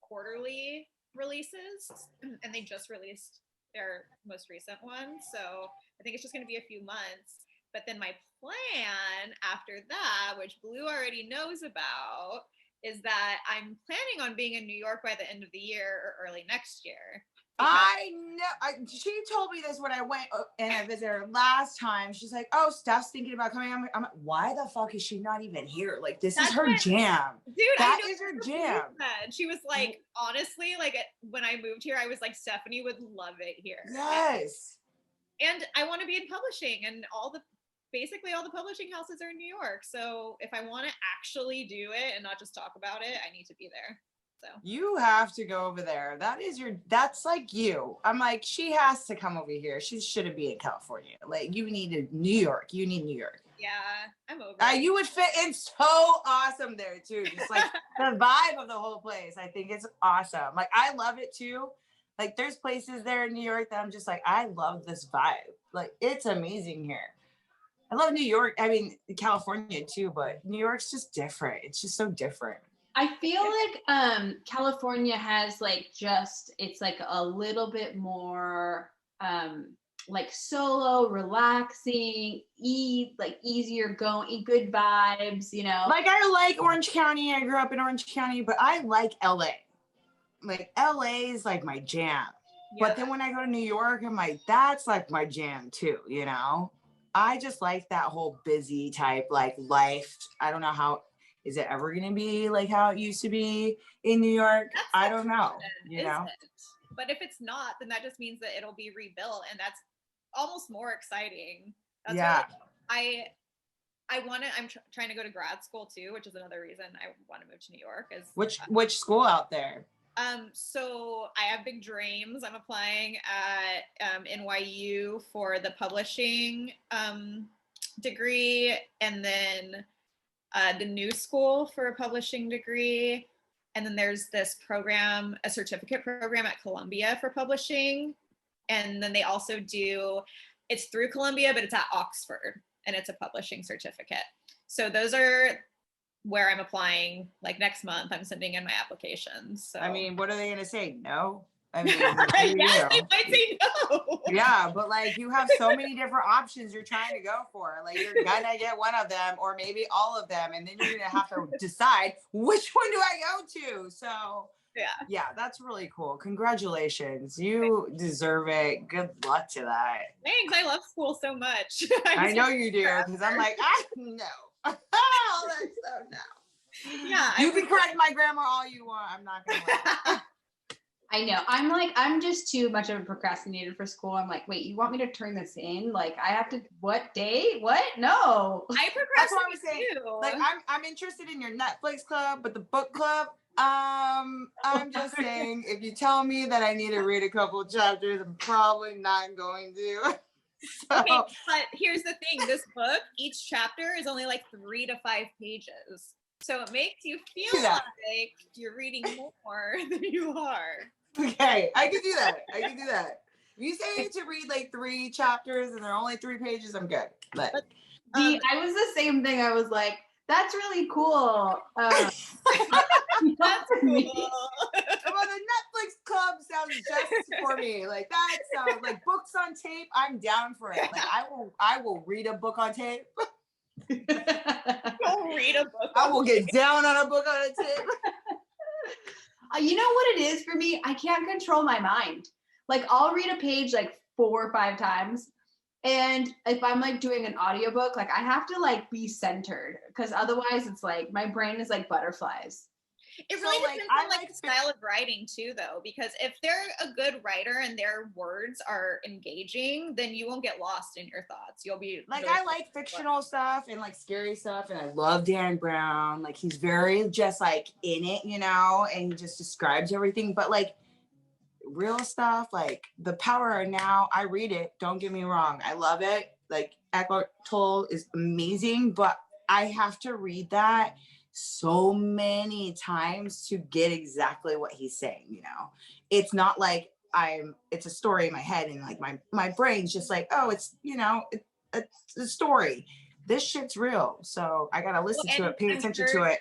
quarterly releases, and they just released their most recent one. So I think it's just going to be a few months. But then my plan after that, which Blue already knows about, is that I'm planning on being in New York by the end of the year or early next year. I know. She told me this when I went and I visited her last time. She's like, "Oh, Steph's thinking about coming." I'm like, "Why the fuck is she not even here? Like, this is her jam, dude. That is her jam." And she was like, honestly, like when I moved here, I was like, Stephanie would love it here. Yes. And I want to be in publishing, and basically all the publishing houses are in New York. So if I want to actually do it and not just talk about it, I need to be there. So you have to go over there. That's like you. I'm like, she has to come over here. She shouldn't be in California. Like, you need New York. You need New York. Yeah, I'm over. You would fit in so awesome there too. Just like the vibe of the whole place. I think it's awesome. Like, I love it too. Like, there's places there in New York that I'm just like, I love this vibe. Like, it's amazing here. I love New York. I mean, California too, but New York's just different. It's just so different. I feel like California has like it's like a little bit more like solo, relaxing, easier going, good vibes, you know. Like, I like Orange County. I grew up in Orange County, but I like LA. Like, LA is like my jam. Yeah. But then when I go to New York, I'm like, that's like my jam too, you know? I just like that whole busy type like life. I don't know how. Is it ever going to be like how it used to be in New York? I don't know, you know? But if it's not, then that just means that it'll be rebuilt, and that's almost more exciting. That's I'm trying to go to grad school too, which is another reason I want to move to New York. Which school out there? So I have big dreams. I'm applying at NYU for the publishing degree, and then the New School for a publishing degree. And then there's this program, a certificate program at Columbia for publishing. And then they also it's through Columbia, but it's at Oxford, and it's a publishing certificate. So those are where I'm applying. Like next month, I'm sending in my applications. So I mean, what are they going to say? No? I mean, yes, they might say no. Yeah, but like, you have so many different options you're trying to go for. Like, you're gonna get one of them or maybe all of them, and then you're gonna have to decide which one do I go to. So yeah, that's really cool. Congratulations. You deserve it. Good luck to that. Thanks. I love school so much. I know you do, because I'm like, no. Oh, that's so no. Yeah. You can correct my grammar all you want. I'm not gonna lie. I know. I'm just too much of a procrastinator for school. I'm like, wait, you want me to turn this in? Like, I have to, what day? What? No. I That's what I was procrastinate saying. too. Like I'm interested in your Netflix club, but the book club, I'm just saying if you tell me that I need to read a couple chapters, I'm probably not going to. So Okay, but here's the thing. This book, each chapter is only like 3 to 5 pages. So it makes you feel that. like you're reading more than you are. Okay, I can do that. I can do that. If you say to read like 3 chapters and they're only 3 pages, I'm good. But I was the same thing. I was like, that's really cool. That's me. cool. well, the Netflix club sounds just for me. Like that sounds like books on tape. I'm down for it. Like I will read a book on tape. Go read a book. I will get down on a book on a tape. You know what it is for me? I can't control my mind. Like I'll read a page like 4 or 5 times. And if I'm like doing an audiobook, like I have to like be centered because otherwise it's like my brain is like butterflies. It really So, depends on like the style of writing too, though, because if they're a good writer and their words are engaging, then you won't get lost in your thoughts. You'll be like really I like fictional stuff and like scary stuff, and I love Dan Brown. Like he's very just like in it, you know, and he just describes everything. But like real stuff, like The Power of Now, I read it. Don't get me wrong, I love it. Like Eckhart Tolle is amazing, but I have to read that so many times to get exactly what he's saying. You know, it's not like it's a story in my head and like my brain's just like, oh, it's, you know, it's a story. This shit's real, so I gotta listen to it, pay attention to it.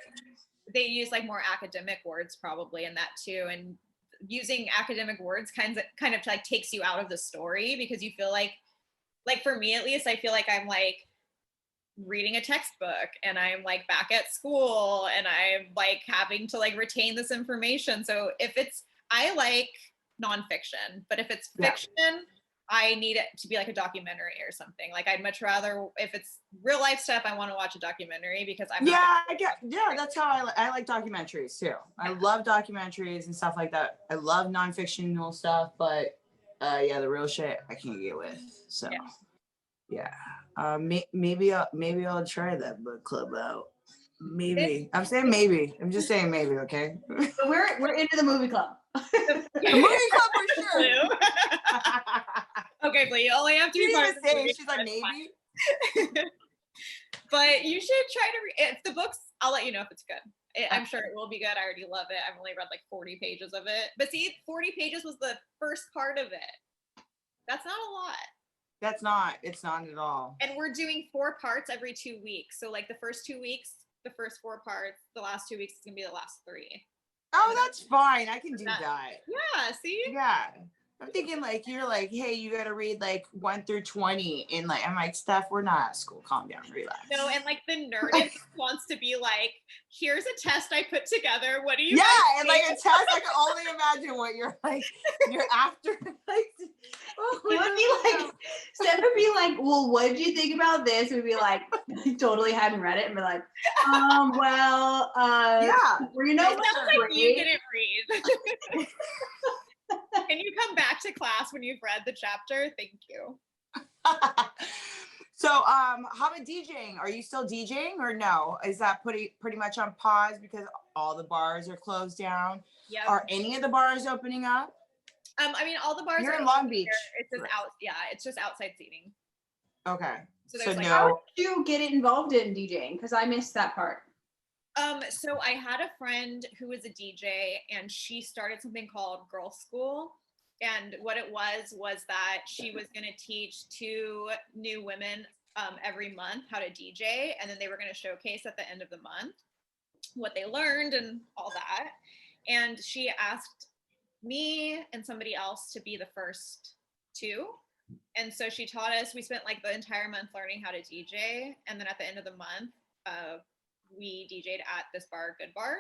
They use like more academic words probably in that too, and using academic words kind of like takes you out of the story because you feel like for me at least, I feel like I'm like reading a textbook and I'm like back at school and I'm like having to like retain this information. So if it's, I like nonfiction, but if it's fiction, I need it to be like a documentary or something. Like I'd much rather, if it's real life stuff, I want to watch a documentary because I'm that's how I like documentaries too. I love documentaries and stuff like that. I love nonfictional stuff, but the real shit I can't get with. So maybe I'll try that book club out. Maybe. I'm saying maybe. I'm just saying maybe, okay? So we're into the movie club. The movie club for sure. Okay, but you only have to be part of the movie. She's like maybe. But you should try to read. If the books, I'll let you know if it's good. I'm sure it will be good. I already love it. I've only read like 40 pages of it. But see, 40 pages was the first part of it. That's not a lot. That's not. It's not at all. And we're doing 4 parts every 2 weeks. So like the first 2 weeks, the first 4 parts, the last 2 weeks is gonna be the last 3. Oh, that's fine. I can do that. Yeah, see? Yeah. I'm thinking like you're like, hey, you gotta read like 1 through 20, and like I'm like, Steph, we're not at school. Calm down, relax. No, and like the nerd wants to be like, here's a test I put together. What do you? Yeah, and like a test, I can only imagine what you're like. You're after like. Oh, it would be like Steph would be like, well, what did you think about this? We'd be like, totally hadn't read it, and be like, well, you know, it sounds like you didn't read. Can you come back to class when you've read the chapter? Thank you. So, how about DJing? Are you still DJing or no? Is that pretty much on pause because all the bars are closed down? Yeah. Are any of the bars opening up? I mean, all the bars You're are in Long Beach. It's just out. Yeah, it's just outside seating. Okay. So there's like, how did you get involved in DJing? Because I missed that part. So I had a friend who was a DJ and she started something called Girl School. And what it was that she was going to teach 2 new women every month how to DJ. And then they were going to showcase at the end of the month what they learned and all that. And she asked me and somebody else to be the first 2. And so she taught us, we spent like the entire month learning how to DJ. And then at the end of the month, we DJ'd at this bar, Good Bar.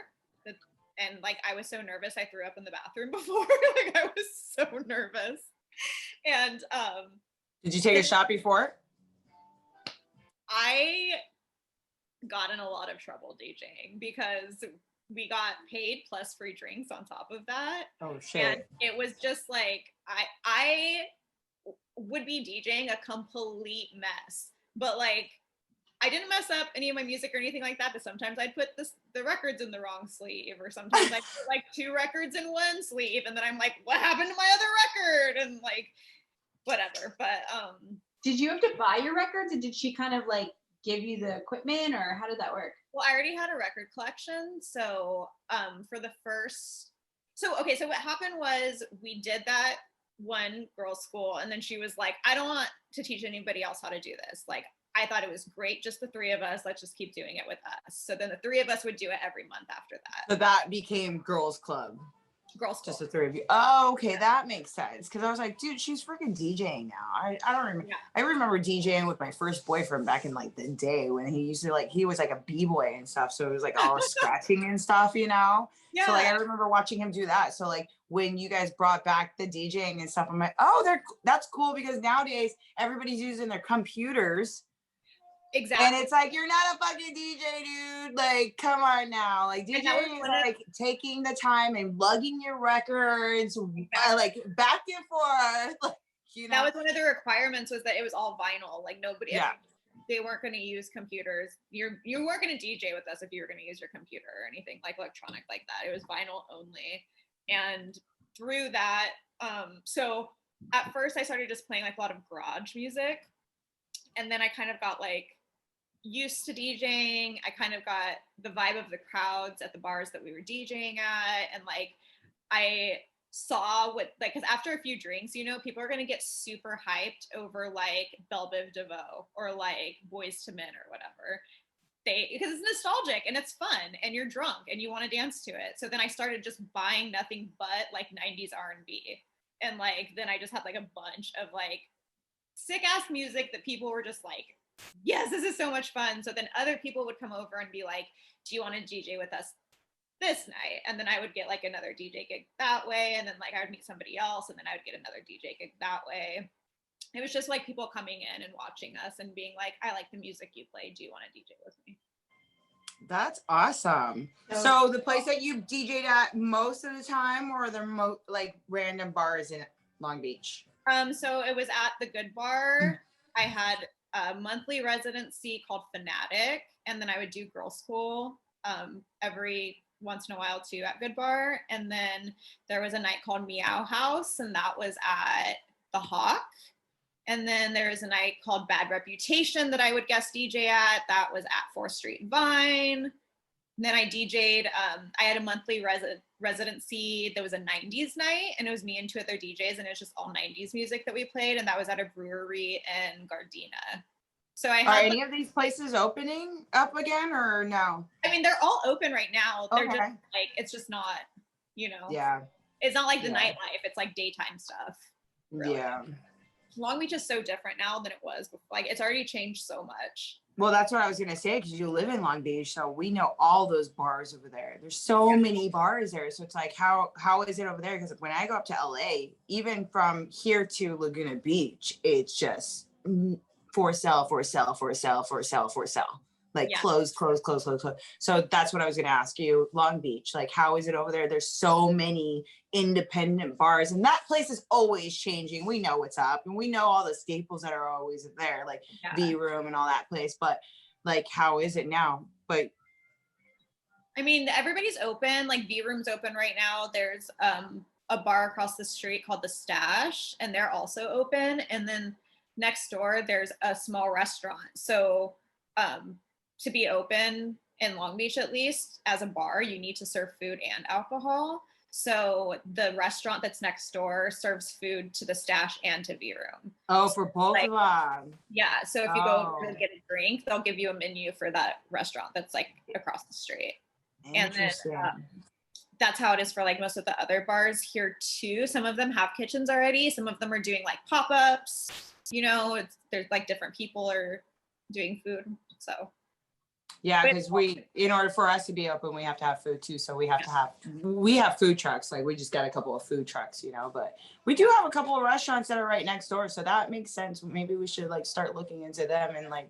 And like, I was so nervous, I threw up in the bathroom before. Like, I was so nervous. And did you take a shot before? I got in a lot of trouble DJing because we got paid plus free drinks on top of that. Oh And shit. it was just like I would be DJing a complete mess, but like I didn't mess up any of my music or anything like that, but sometimes I'd put the records in the wrong sleeve, or sometimes I'd put like 2 records in one sleeve, and then I'm like, what happened to my other record? And like, whatever. But did you have to buy your records, and did she kind of like give you the equipment, or how did that work? well, I already had a record collection, so for the first, so okay, so what happened was we did that one girls' school, and then she was like, I don't want to teach anybody else how to do this. Like, I thought it was great, just the 3 of us. Let's just keep doing it with us. So then the 3 of us would do it every month after that. So that became girls club. Girls' school. Just the 3 of you. Oh, okay, that makes sense. Because I was like, dude, she's freaking DJing now. I don't remember. Yeah. I remember DJing with my first boyfriend back in like the day when he used to like, he was like a b-boy and stuff. So it was like all scratching and stuff, you know? Yeah. So like I remember watching him do that. So like when you guys brought back the DJing and stuff, I'm like, oh, that's cool, because nowadays everybody's using their computers. Exactly. And it's like, you're not a fucking DJ, dude. Like, come on now. Like, DJing is like taking the time and lugging your records, like back and forth. Like, you know? That was one of the requirements, was that it was all vinyl. Like nobody, Yeah. They weren't going to use computers. You weren't going to DJ with us if you were going to use your computer or anything like electronic like that. It was vinyl only. And through that, so at first I started just playing like a lot of garage music, and then I kind of got like used to DJing. I kind of got the vibe of the crowds at the bars that we were DJing at, and like I saw what, like, because after a few drinks, you know, people are going to get super hyped over like Belle Biv DeVoe or like Boys to Men or whatever, because it's nostalgic and it's fun and you're drunk and you want to dance to it. So then I started just buying nothing but like 90s R&B, and like then I just had like a bunch of like sick ass music that people were just like, yes, this is so much fun. So then other people would come over and be like, do you want to DJ with us this night? And then I would get like another DJ gig that way, and then like I would meet somebody else, and then I would get another DJ gig that way. It was just like people coming in and watching us and being like, I like the music you play, do you want to DJ with me? That's awesome. So the place that you DJ'd at most of the time, or the like random bars in Long Beach? So it was at the Good Bar. I had a monthly residency called Fanatic, and then I would do girls' school every once in a while too at Good Bar. And then there was a night called Meow House, and that was at the Hawk. And then there was a night called Bad Reputation that I would guest DJ at. That was at 4th Street Vine. And then I DJ'd, I had a monthly residency. There was a 90s night, and it was me and 2 other DJs, and it was just all 90s music that we played. And that was at a brewery in Gardena. So I had, are any of these places opening up again, or no? I mean, they're all open right now. They're Okay. just like, it's just not, you know. Yeah. It's not like the Yeah. nightlife. It's like daytime stuff. Really. Yeah. Long Beach is so different now than it was before. Like, it's already changed so much. Well, that's what I was gonna say, because you live in Long Beach, so we know all those bars over there. There's so many bars there, so it's like, how is it over there? Because when I go up to LA, even from here to Laguna Beach, it's just for sale, like close. So that's what I was gonna ask you. Long Beach, like, how is it over there? There's so many independent bars, and that place is always changing. We know what's up, and we know all the staples that are always there, like V Room and all that place. But like, how is it now? But I mean, everybody's open. Like, V Room's open right now. There's a bar across the street called The Stash, and they're also open. And then next door, there's a small restaurant. So to be open in Long Beach, at least as a bar, you need to serve food and alcohol. So the restaurant that's next door serves food to The Stash and to V Room. Oh, for both of them. Yeah. So if you go to get a drink, they'll give you a menu for that restaurant that's like across the street. And then that's how it is for like most of the other bars here too. Some of them have kitchens already. Some of them are doing like pop-ups. You know, there's like different people are doing food. So yeah, because in order for us to be open, we have to have food too. So we have food trucks. Like, we just got a couple of food trucks, you know, but we do have a couple of restaurants that are right next door. So that makes sense. Maybe we should like start looking into them and like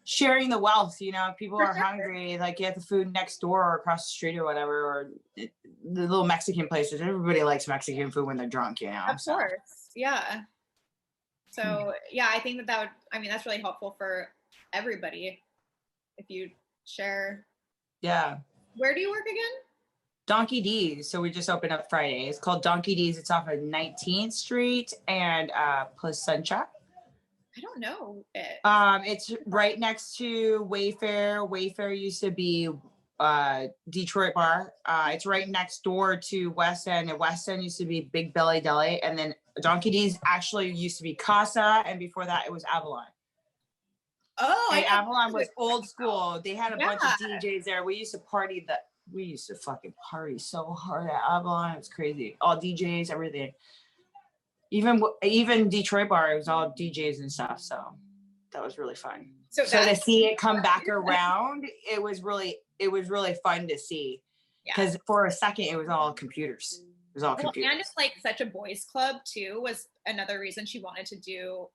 sharing the wealth, you know, people For are sure. hungry, like get the food next door or across the street or whatever, or the little Mexican places. Everybody likes Mexican food when they're drunk, you know. Of course. Yeah. So yeah, I think that would, I mean, that's really helpful for everybody if you share. Yeah. Where do you work again? Donkey D's. So we just opened up Friday. It's called Donkey D's. It's off of 19th Street and Placentia. I don't know it. It's right next to Wayfair. Wayfair used to be Detroit Bar. It's right next door to West End, and West End used to be Big Belly Deli, and then Donkey D's actually used to be Casa, and before that it was Avalon. Oh, and Avalon was old school. They had a bunch of Yeah. DJs there. We used to fucking party so hard at Avalon. It was crazy. All DJs, everything. Even Detroit Bar, it was all DJs and stuff. So that was really fun. So to see it come back around, it was really fun to see. Because for a second it was all computers. It was all computers. And it's like such a boys club too was another reason she wanted to do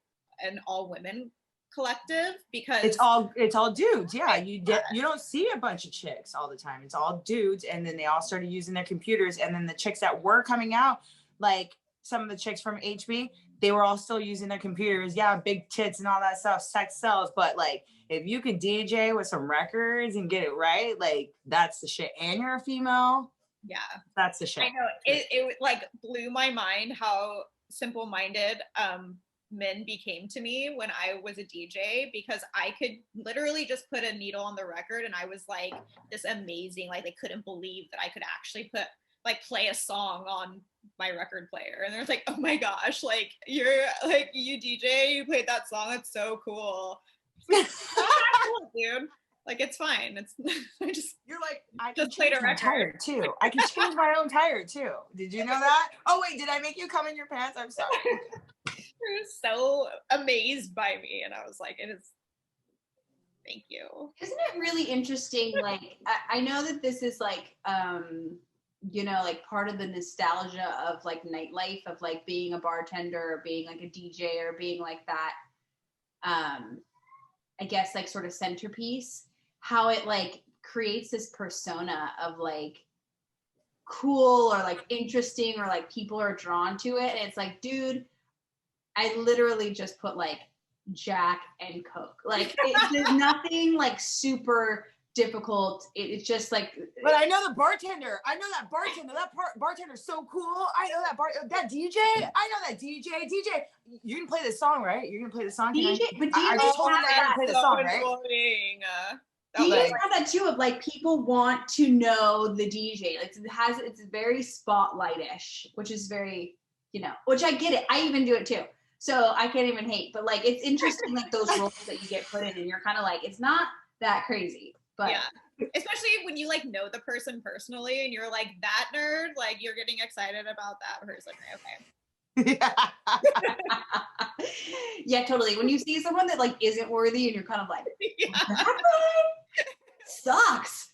an all women collective, because it's all dudes. Yeah, you don't see a bunch of chicks all the time. It's all dudes, and then they all started using their computers, and then the chicks that were coming out, like some of the chicks from HB, they were all still using their computers. Yeah, big tits and all that stuff, sex sells, but like if you could DJ with some records and get it right, like that's the shit. And you're a female, that's the shit. I know it like blew my mind how simple-minded men became to me when I was a DJ, because I could literally just put a needle on the record and I was like this amazing, like they couldn't believe that I could actually play a song on my record player, and they're like, oh my gosh, like you're like, you DJ, you played that song, that's so cool. Cool, dude. Like it's fine. It's you're like, I just played a record tire too. I can change my own tire too. Did you know that? Oh wait, did I make you come in your pants? I'm sorry. You're so amazed by me, and I was like, it is. Thank you. Isn't it really interesting? Like I know that this is like you know, like part of the nostalgia of like nightlife, of like being a bartender or being like a DJ or being like that. I guess like sort of centerpiece, how it like creates this persona of like cool or like interesting, or like people are drawn to it. And it's like, dude, I literally just put like Jack and Coke. Like there's nothing like super difficult. It's just like. But I know the bartender. I know that bartender. That bartender's so cool. I know that DJ. I know that DJ. DJ, you can play this song, right? You're gonna play the song. I just told you that I can play the song, right? DJs have that too, of like people want to know the DJ. Like it's very spotlight-ish, which is very, you know, which I get it. I even do it too. So I can't even hate. But like it's interesting, like those roles that you get put in, and you're kind of like, it's not that crazy. But yeah, especially when you like know the person personally, and you're like that nerd, like you're getting excited about that person. Okay. Yeah, totally. When you see someone that like isn't worthy, and you're kind of like, that sucks.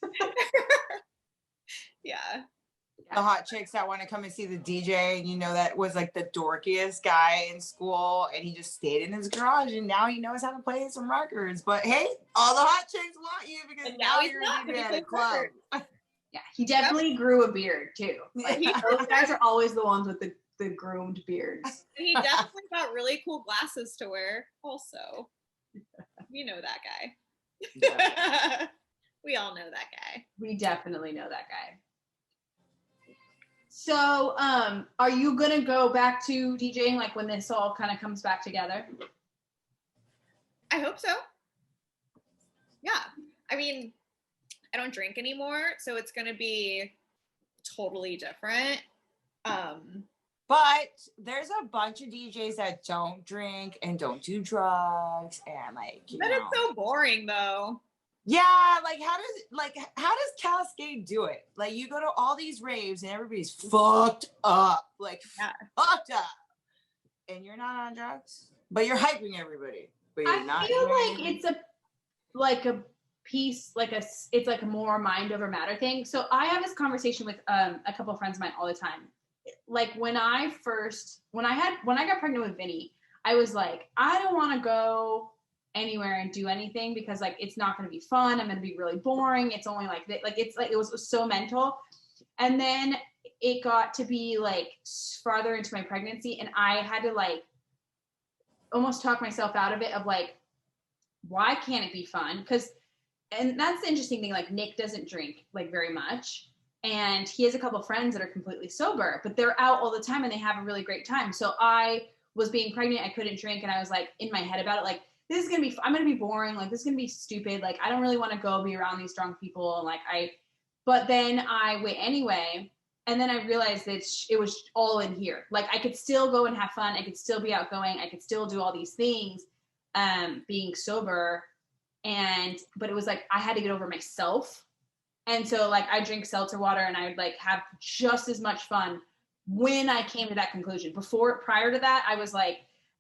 Yeah. The hot chicks that want to come and see the DJ, and you know that was like the dorkiest guy in school, and he just stayed in his garage, and now he knows how to play some records. But hey, all the hot chicks want you because now you're a DJ at a club. Yeah, he definitely grew a beard too. Like, those guys are always the ones with the groomed beards. And he definitely got really cool glasses to wear also. You know that guy. Yeah. We all know that guy. We definitely know that guy. So, are you gonna go back to DJing like when this all kind of comes back together? I hope so. Yeah. I mean, I don't drink anymore, so it's gonna be totally different. But there's a bunch of DJs that don't drink and don't do drugs, and like, you know. It's so boring though. Yeah, like how does Cascade do it? Like you go to all these raves and everybody's fucked up, fucked up, and you're not on drugs, but you're hyping everybody. But you're I feel like it's a piece, it's like a more mind over matter thing. So I have this conversation with a couple of friends of mine all the time. Like when I got pregnant with Vinny, I was like, I don't want to go anywhere and do anything because like it's not going to be fun. I'm going to be really boring. It's only like it's like it was so mental. And then it got to be like farther into my pregnancy, and I had to like almost talk myself out of it of like, why can't it be fun? Because, and that's the interesting thing, like Nick doesn't drink like very much, and he has a couple of friends that are completely sober, but they're out all the time and they have a really great time. So I was being pregnant, I couldn't drink, and I was like in my head about it, like, this is gonna be, I'm gonna be boring, like this is gonna be stupid, like I don't really want to go be around these drunk people, and like but then I went anyway. And then I realized that it was all in here. Like I could still go and have fun. I could still be outgoing. I could still do all these things, being sober. But it was like, I had to get over myself. And so like I drink seltzer water and I would like have just as much fun when I came to that conclusion. Prior to that, I was like,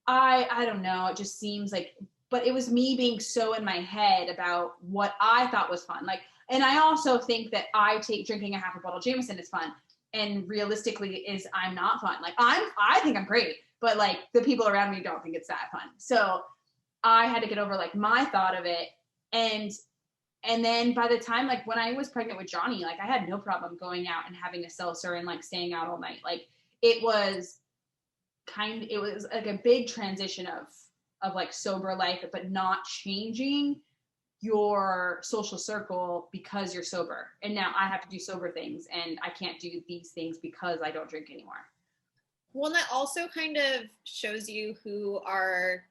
I don't know. It just seems like, but it was me being so in my head about what I thought was fun. Like, and I also think that I take drinking a half a bottle of Jameson is fun. And realistically I'm not fun. Like I think I'm great, but like the people around me don't think it's that fun. So I had to get over like my thought of it. And then by the time, like when I was pregnant with Johnny, like I had no problem going out and having a seltzer and like staying out all night. Like it was like a big transition of like sober life, but not changing your social circle because you're sober. And now I have to do sober things and I can't do these things because I don't drink anymore. Well, and that also kind of shows you who are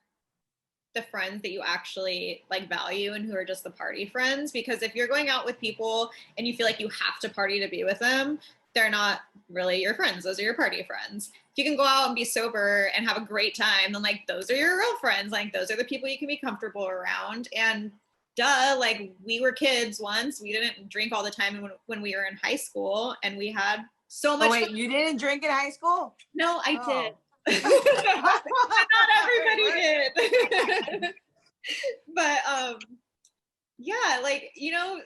the friends that you actually like value and who are just the party friends. Because if you're going out with people and you feel like you have to party to be with them, they're not really your friends. Those are your party friends. If you can go out and be sober and have a great time, then like those are your real friends. Like those are the people you can be comfortable around. And duh, like we were kids once. We didn't drink all the time when we were in high school, and we had so much wait, fun. you didn't drink in high school? No, I did. Not everybody did. But yeah, like, you know,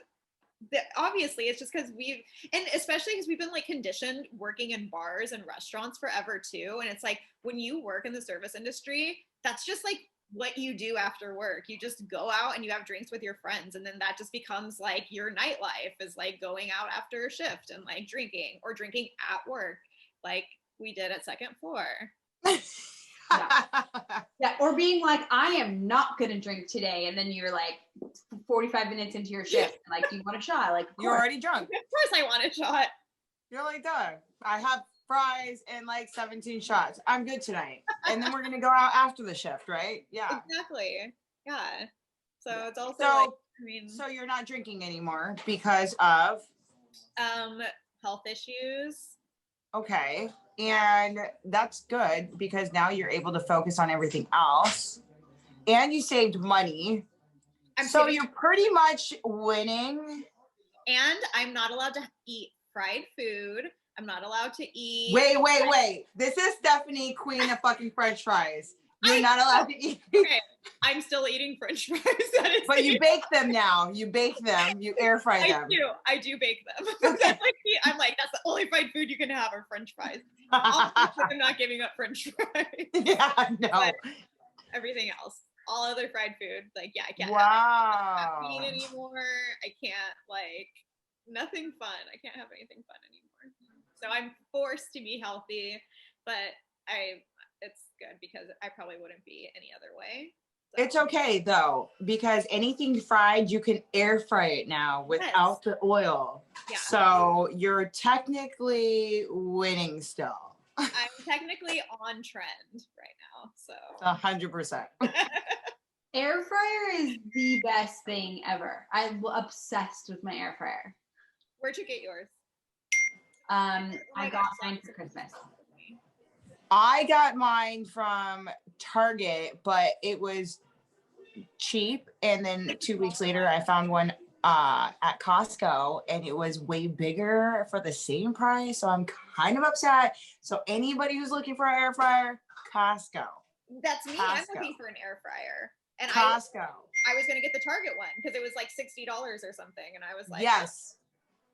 obviously it's just because and especially because we've been like conditioned working in bars and restaurants forever too. And it's like when you work in the service industry, that's just like what you do after work. You just go out and you have drinks with your friends, and then that just becomes like your nightlife is like going out after a shift and like drinking or drinking at work like we did at Second Floor. Yeah, or being like, I am not gonna drink today, and then you're like 45 minutes into your shift, and like, do you want a shot? Like, you're already drunk. Of course I want a shot. You're like, duh, I have fries and like 17 shots. I'm good tonight. And then we're gonna go out after the shift, right? Yeah. Exactly. Yeah. So it's also so, like, I mean, so you're not drinking anymore because of health issues. Okay. And that's good because now you're able to focus on everything else. And you saved money. So you're pretty much winning. And I'm not allowed to eat fried food. I'm not allowed to eat. Wait. This is Stephanie, queen of fucking French fries. You're not allowed to eat. Okay. I'm still eating French fries. But you bake them now. You bake them. You air fry them. I do bake them. Okay. I'm like, that's the only fried food you can have are French fries. I'm not giving up French fries. Yeah, no. But everything else, all other fried food, like, yeah, I can't have caffeine anymore. I can't, like, nothing fun. I can't have anything fun anymore. So I'm forced to be healthy, but it's good because I probably wouldn't be any other way. So. It's okay though, because anything fried, you can air fry it now without the oil. Yeah. So you're technically winning still. I'm technically on trend right now. So 100%. Air fryer is the best thing ever. I'm obsessed with my air fryer. Where'd you get yours? I got mine for Christmas. I got mine from Target, but it was cheap. And then 2 weeks later, I found one at Costco, and it was way bigger for the same price. So I'm kind of upset. So anybody who's looking for an air fryer, Costco. That's me. Costco. I'm looking for an air fryer. And Costco. I was going to get the Target one because it was like $60 or something. And I was like, yes.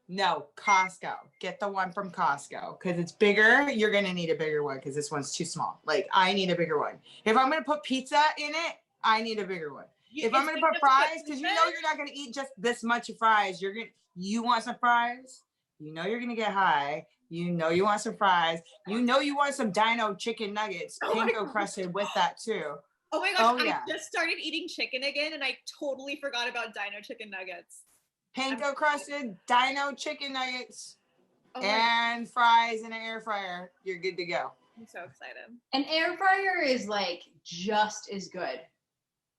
No, Costco. Get the one from Costco because it's bigger. You're going to need a bigger one because this one's too small. Like, I need a bigger one. If I'm going to put pizza in it, I need a bigger one. if I'm gonna put fries, because you know you're not gonna eat just this much fries. You want some fries. You know you're gonna get high. You know you want some fries. You know you want some dino chicken nuggets, panko crusted with that too. Oh my gosh, Oh, yeah. I just started eating chicken again and I totally forgot about dino chicken nuggets. Panko crusted dino chicken nuggets Oh and fries in an air fryer. You're good to go. I'm so excited. An air fryer is like just as good.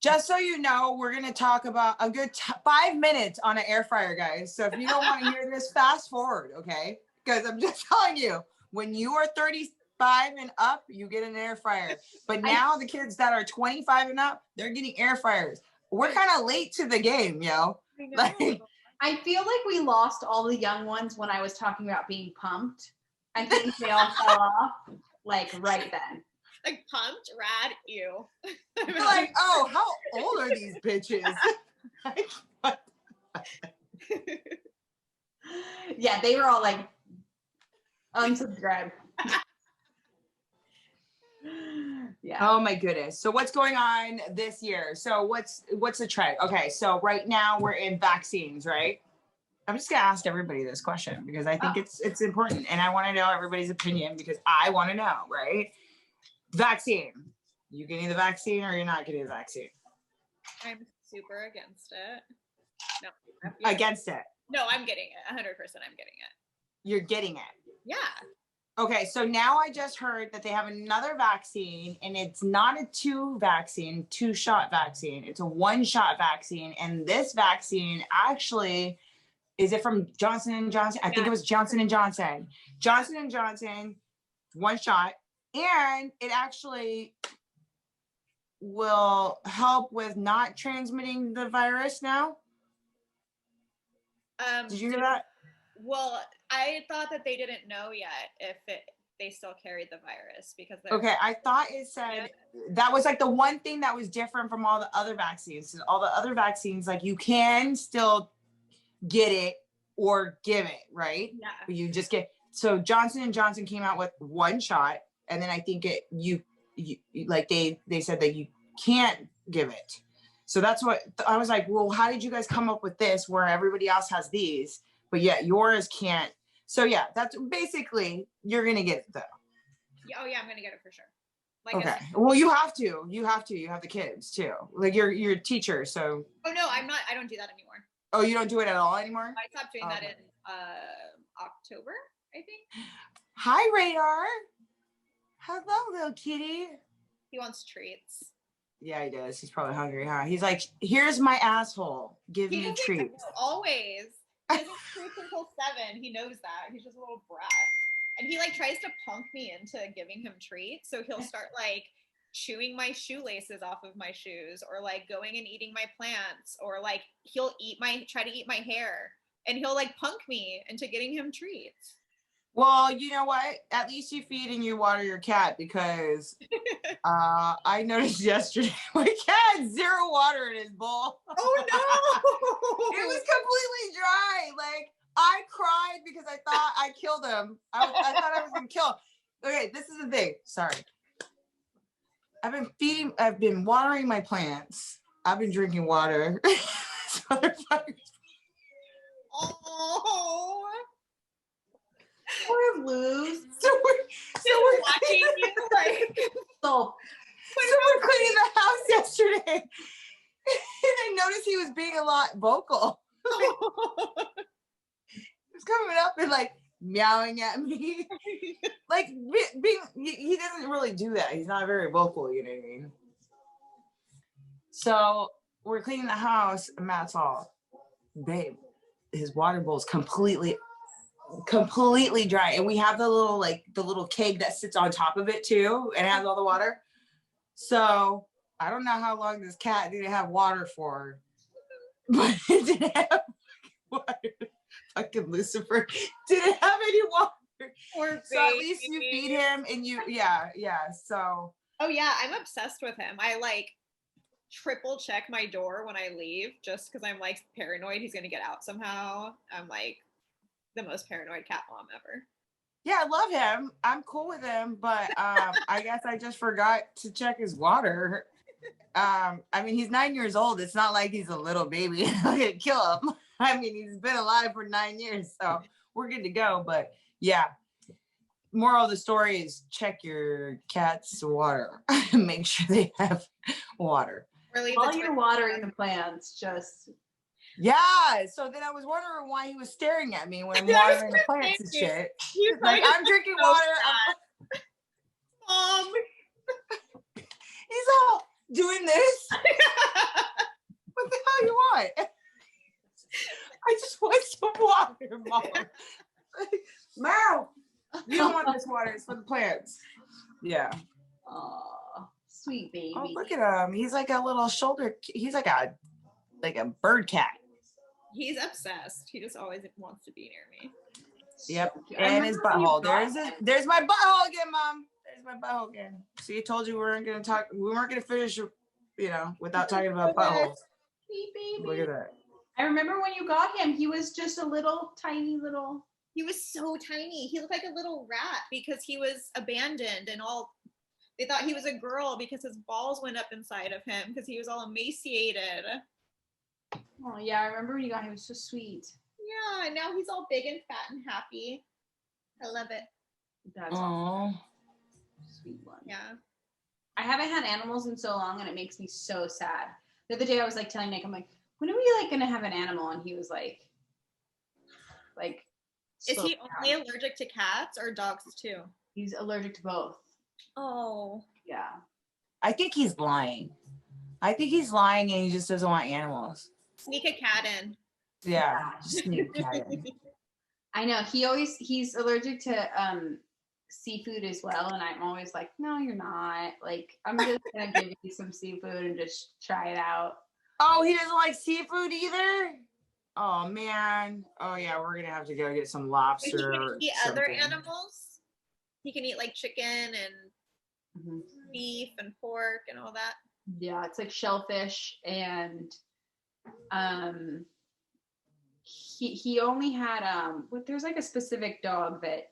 Just so you know, we're going to talk about a good 5 minutes on an air fryer, guys. So if you don't want to hear this, fast forward, okay? Because I'm just telling you, when you are 35 and up, you get an air fryer. But now the kids that are 25 and up, they're getting air fryers. We're kind of late to the game, yo. Like, I feel like we lost all the young ones when I was talking about being pumped. I think they all fell off like right then. Like pumped, rad, ew. you're like, oh, how old are these bitches? Like, what? Yeah, they were all like, unsubscribe. Yeah. Oh my goodness. So what's going on this year? So what's the trend? Okay, so right now we're in vaccines, right? I'm just gonna ask everybody this question because I think it's important and I want to know everybody's opinion because I want to know, right? Vaccine. You getting the vaccine or you're not getting the vaccine? I'm super against it. No. Against it. No, I'm getting it. 100% I'm getting it. You're getting it. Yeah. Okay, so now I just heard that they have another vaccine and it's not a two-shot vaccine. It's a one-shot vaccine. And this vaccine actually, is it from Johnson & Johnson? I think it was Johnson & Johnson. Johnson & Johnson, one shot. And it actually will help with not transmitting the virus now. Did you know that? Well, I thought that they didn't know yet if they still carried the virus because okay, I thought it said that was like the one thing that was different from all the other vaccines. So all the other vaccines, like you can still get it or give it, right? Yeah. But you just get, so Johnson & Johnson came out with one shot and then I think you like they said that you can't give it. So that's what I was like, well, how did you guys come up with this where everybody else has these, but yet yours can't? So yeah, that's basically, you're going to get it though. Oh yeah, I'm going to get it for sure. Like okay. Well, you have the kids too. Like you're a teacher. So. Oh no, I'm not. I don't do that anymore. Oh, you don't do it at all anymore? I stopped doing that in October, I think. Hi, Radar. Hello, little kitty. He wants treats. Yeah, he does. He's probably hungry, huh? He's like, here's my asshole. Give me treats. Always. He doesn't treats until 7. He knows that. He's just a little brat. And he like tries to punk me into giving him treats. So he'll start like chewing my shoelaces off of my shoes or like going and eating my plants or like he'll try to eat my hair and he'll like punk me into getting him treats. Well, you know what? At least you feed and you water your cat because I noticed yesterday my cat had 0 water in his bowl. Oh no! It was completely dry. Like I cried because I thought I killed him. I thought I was gonna kill him. Okay, this is the thing. Sorry. I've been watering my plants. I've been drinking water. Oh. Poor Luz. So we're watching you like so we're cleaning the house yesterday. And I noticed he was being a lot vocal. He was coming up and like meowing at me. Like he doesn't really do that. He's not very vocal, you know what I mean? So we're cleaning the house and Matt's all, babe, his water bowl is completely dry. And we have the little keg that sits on top of it too and has all the water. So I don't know how long this cat didn't have water for, but it didn't have water. Fucking Lucifer didn't have any water. So at least you feed him and yeah. So. Oh yeah, I'm obsessed with him. I like triple check my door when I leave just because I'm like paranoid he's gonna get out somehow. I'm like the most paranoid cat mom ever. Yeah, I love him. I'm cool with him, but I guess I just forgot to check his water. I mean, he's 9 years old. It's not like he's a little baby. I'm gonna kill him. I mean, he's been alive for 9 years, so we're good to go. But yeah, moral of the story is check your cat's water. Make sure they have water. Really, While you're watering the plants, just Yeah. So then I was wondering why he was staring at me when I'm watering the plants and shit. He's Like I'm drinking so water. Mom. He's all doing this. What the hell you want? I just want some water, Mom. Meryl, you don't want this water. It's for the plants. Yeah. oh, sweet baby. Oh, look at him. He's like a little shoulder. He's like a bird cat. He's obsessed. He just always wants to be near me. Yep. I And his remember when you butthole. got There's my butthole again, Mom. There's my butthole again. See, I told you we weren't gonna finish, without talking about buttholes. Sweet baby. Look at that. I remember when you got him, he was just a little tiny little. He was so tiny. He looked like a little rat because he was abandoned and all. They thought he was a girl because his balls went up inside of him because he was all emaciated. Oh yeah, I remember when you got him. He was so sweet. Yeah, and now he's all big and fat and happy. I love it. That's Oh. sweet one. Yeah. I haven't had animals in so long, and it makes me so sad. The other day, I was like telling Nick, I'm like, when are we like gonna have an animal? And he was like. Is he slow only down. allergic to cats or dogs too? He's allergic to both. Oh. Yeah. I think he's lying. I think he's lying and he just doesn't want animals. Sneak a cat in. Yeah. Just sneak a cat in. I know. He's allergic to seafood as well, and I'm always like, no, you're not. Like, I'm just gonna give you some seafood and just try it out. Oh, he doesn't like seafood either? Oh man. Oh yeah, we're gonna have to go get some But he lobster. can or eat other something. animals. He can eat like chicken and beef and pork and all that. Yeah, it's like shellfish, and he only had there's like a specific dog that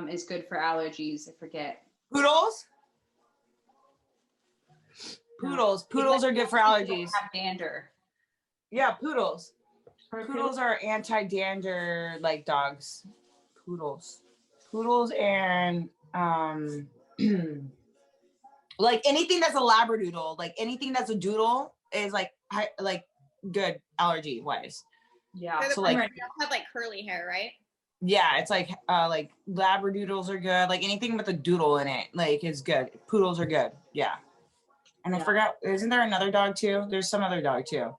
is good for allergies. I forget. Poodles? Poodles are good for allergies. Have dander. Yeah, poodles. Poodles are anti-dander like dogs. Poodles and like anything that's a labradoodle, like anything that's a doodle is like good allergy wise. Yeah. They're the So, ones like- that have like curly hair, right? Yeah, it's like labradoodles are good. Like anything with a doodle in it, like is good. Poodles are good. Yeah. And I Yeah. forgot, isn't there another dog too? There's some other dog too,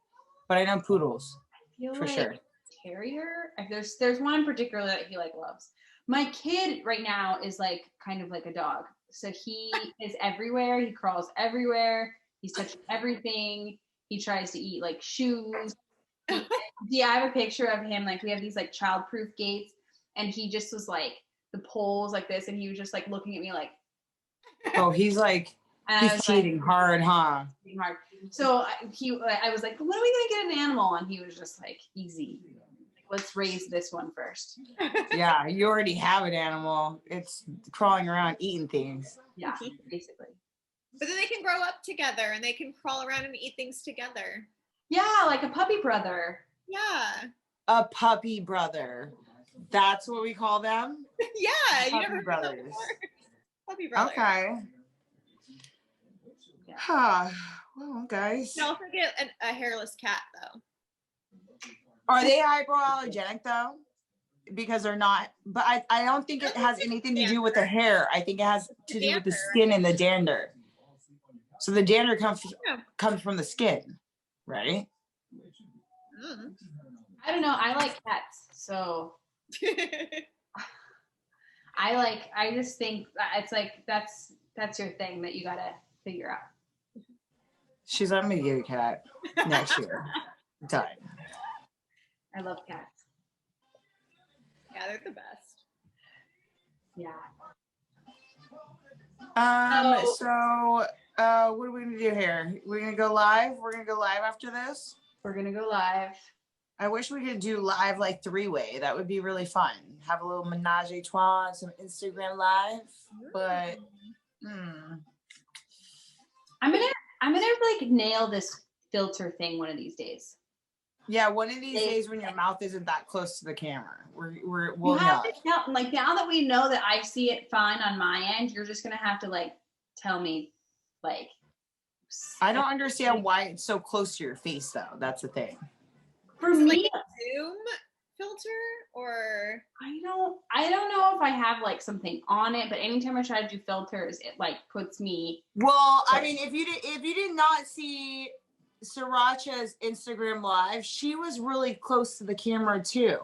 but I know poodles Feel for like sure. terrier. There's one in particular that he like loves. My kid right now is like kind of like a dog. So he is everywhere. He crawls everywhere. He's touching everything. He tries to eat like shoes. Yeah, I have a picture of him. Like we have these like child-proof gates, and he just was like the poles like this, and he was just like looking at me like. Oh, he's like And I he's was cheating hard, huh? like, hard. So I was like, when are we gonna get an animal? And he was just like, easy. Like, let's raise this one first. Yeah, you already have an animal. It's crawling around eating things. Yeah, basically. But then they can grow up together and they can crawl around and eat things together. Yeah, like a puppy brother. Yeah. A puppy brother. That's what we call them? Yeah. You Puppy never heard that brothers. before? Puppy brother. Okay. Huh. Well, guys. Don't forget a hairless cat though. Are they hypoallergenic though? Because they're not, but I don't think it has anything to do with the hair. I think it has to do with the skin and the dander. So the dander comes from the skin, right? Mm. I don't know. I like cats, so I just think it's like that's your thing that you gotta figure out. She's I'm gonna get a cat next year. Done. I love cats. Yeah, they're the best. Yeah. So what are we gonna do here? We're gonna go live. We're gonna go live after this. We're gonna go live. I wish we could do live like 3-way. That would be really fun. Have a little menage a trois, some Instagram live. But I'm gonna I'm gonna like nail this filter thing one of these days. Yeah, one of these days when your mouth isn't that close to the camera, we'll You have know. to tell, like now that we know that I see it fine on my end, you're just gonna have to like tell me, like. I don't understand why it's so close to your face though. That's the thing. For Is it me, like a Zoom filter or I don't know if I have like something on it, but anytime I try to do filters, it like puts me. Well, I mean, if you did not see Sriracha's Instagram live, she was really close to the camera too.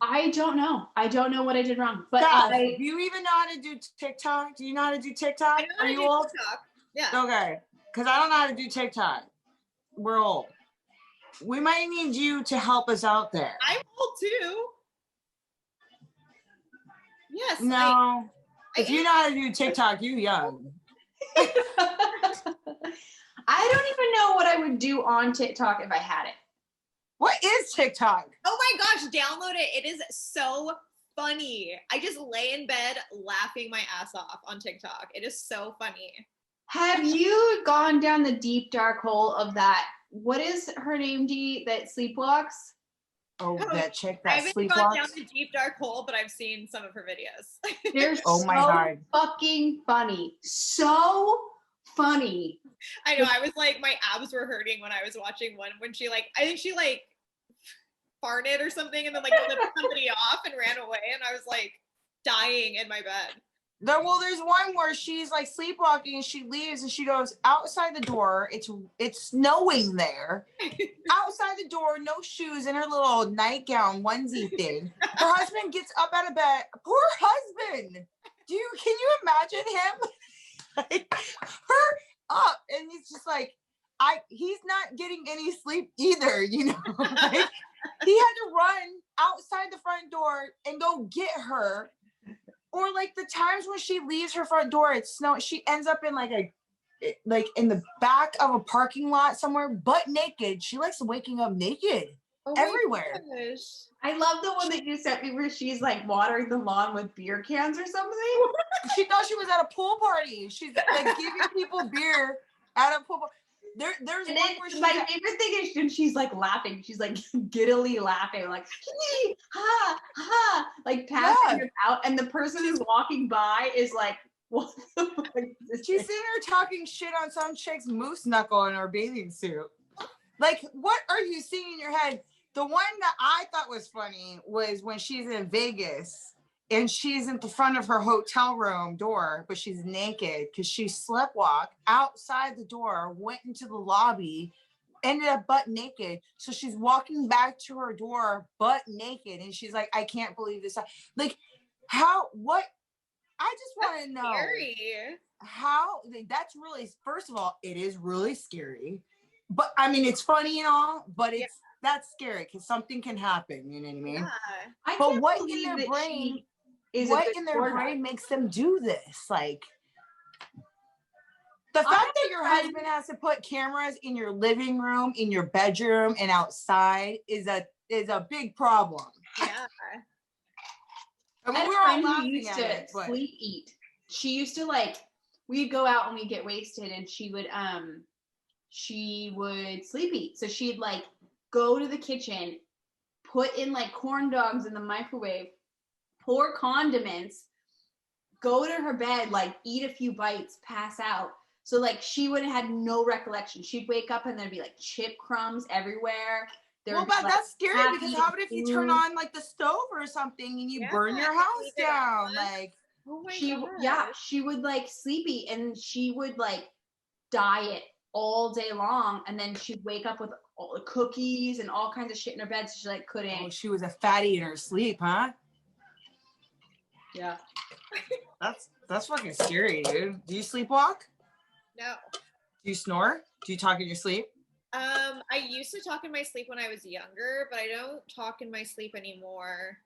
I don't know. I don't know what I did wrong, but Steph, do you even know how to do TikTok? Do you know how to do TikTok? I know how Are to you do old? TikTok. Yeah. Okay, because I don't know how to do TikTok. We're old. We might need you to help us out there. I'm old too. Yes. No, if I you know how to do TikTok, you young. I don't even know what I would do on TikTok if I had it. What is TikTok? Oh my gosh, download it. It is so funny. I just lay in bed laughing my ass off on TikTok. It is so funny. Have you gone down the deep dark hole of that? What is her name, Dee, that sleepwalks? Oh, that chick I that haven't gone down sleepwalks. the deep dark hole, but I've seen some of her videos. They're Oh my so God. fucking funny. So funny. I know. I was like, my abs were hurting when I was watching one when she like, I think she like farted or something and then like flipped somebody off and ran away. And I was like dying in my bed. Well, there's one where she's like sleepwalking and she leaves and she goes outside the door. It's snowing there. Outside the door, no shoes, in her little nightgown onesie thing. Her husband gets up out of bed. Poor husband. Can you imagine him? Like, her up, and he's just like, he's not getting any sleep either, you know. Like, he had to run outside the front door and go get her. Or like the times when she leaves her front door, it's snow. She ends up in like in the back of a parking lot somewhere, butt naked. She likes waking up naked everywhere. Gosh. I love the one that you sent me where she's like watering the lawn with beer cans or something. She thought she was at a pool party. She's like giving people beer at a pool party. There's And one then where she's my favorite thing is when she's like laughing. She's like giddily laughing, like ha ha, like passing it out, and the person who's walking by is like, "What the fuck is this?" She's sitting there talking shit on some chick's moose knuckle in her bathing suit. Like, what are you seeing in your head? The one that I thought was funny was when she's in Vegas and she's in the front of her hotel room door, but she's naked because she sleptwalked outside the door, went into the lobby, ended up butt naked. So she's walking back to her door butt naked. And she's like, I can't believe this. Like, what? I just want to know Scary. how, that's really, first of all, it is really scary. But I mean, it's funny and all, but that's scary because something can happen. You know what I mean? Yeah. But what in their brain? What in their brain makes them do this? Like the fact that your husband has to put cameras in your living room, in your bedroom, and outside is a big problem. Yeah. I mean, I we're all had a friend who laughing used at to it, but sleep eat. She used to like, we'd go out and we'd get wasted, and she would sleep eat. So she'd like go to the kitchen, put in like corn dogs in the microwave, pour condiments, go to her bed, like eat a few bites, pass out. So like she would have had no recollection. She'd wake up and there'd be like chip crumbs everywhere. Well, but that's scary because how about if you turn on like the stove or something and you burn your house down? Like, oh my God. Yeah, she would like sleep eat and she would like diet all day long, and then she'd wake up with all the cookies and all kinds of shit in her bed, so she like couldn't. oh, she was a fatty in her sleep, huh? Yeah. That's fucking scary, dude. Do you sleepwalk? No. Do you snore? Do you talk in your sleep? I used to talk in my sleep when I was younger, but I don't talk in my sleep anymore.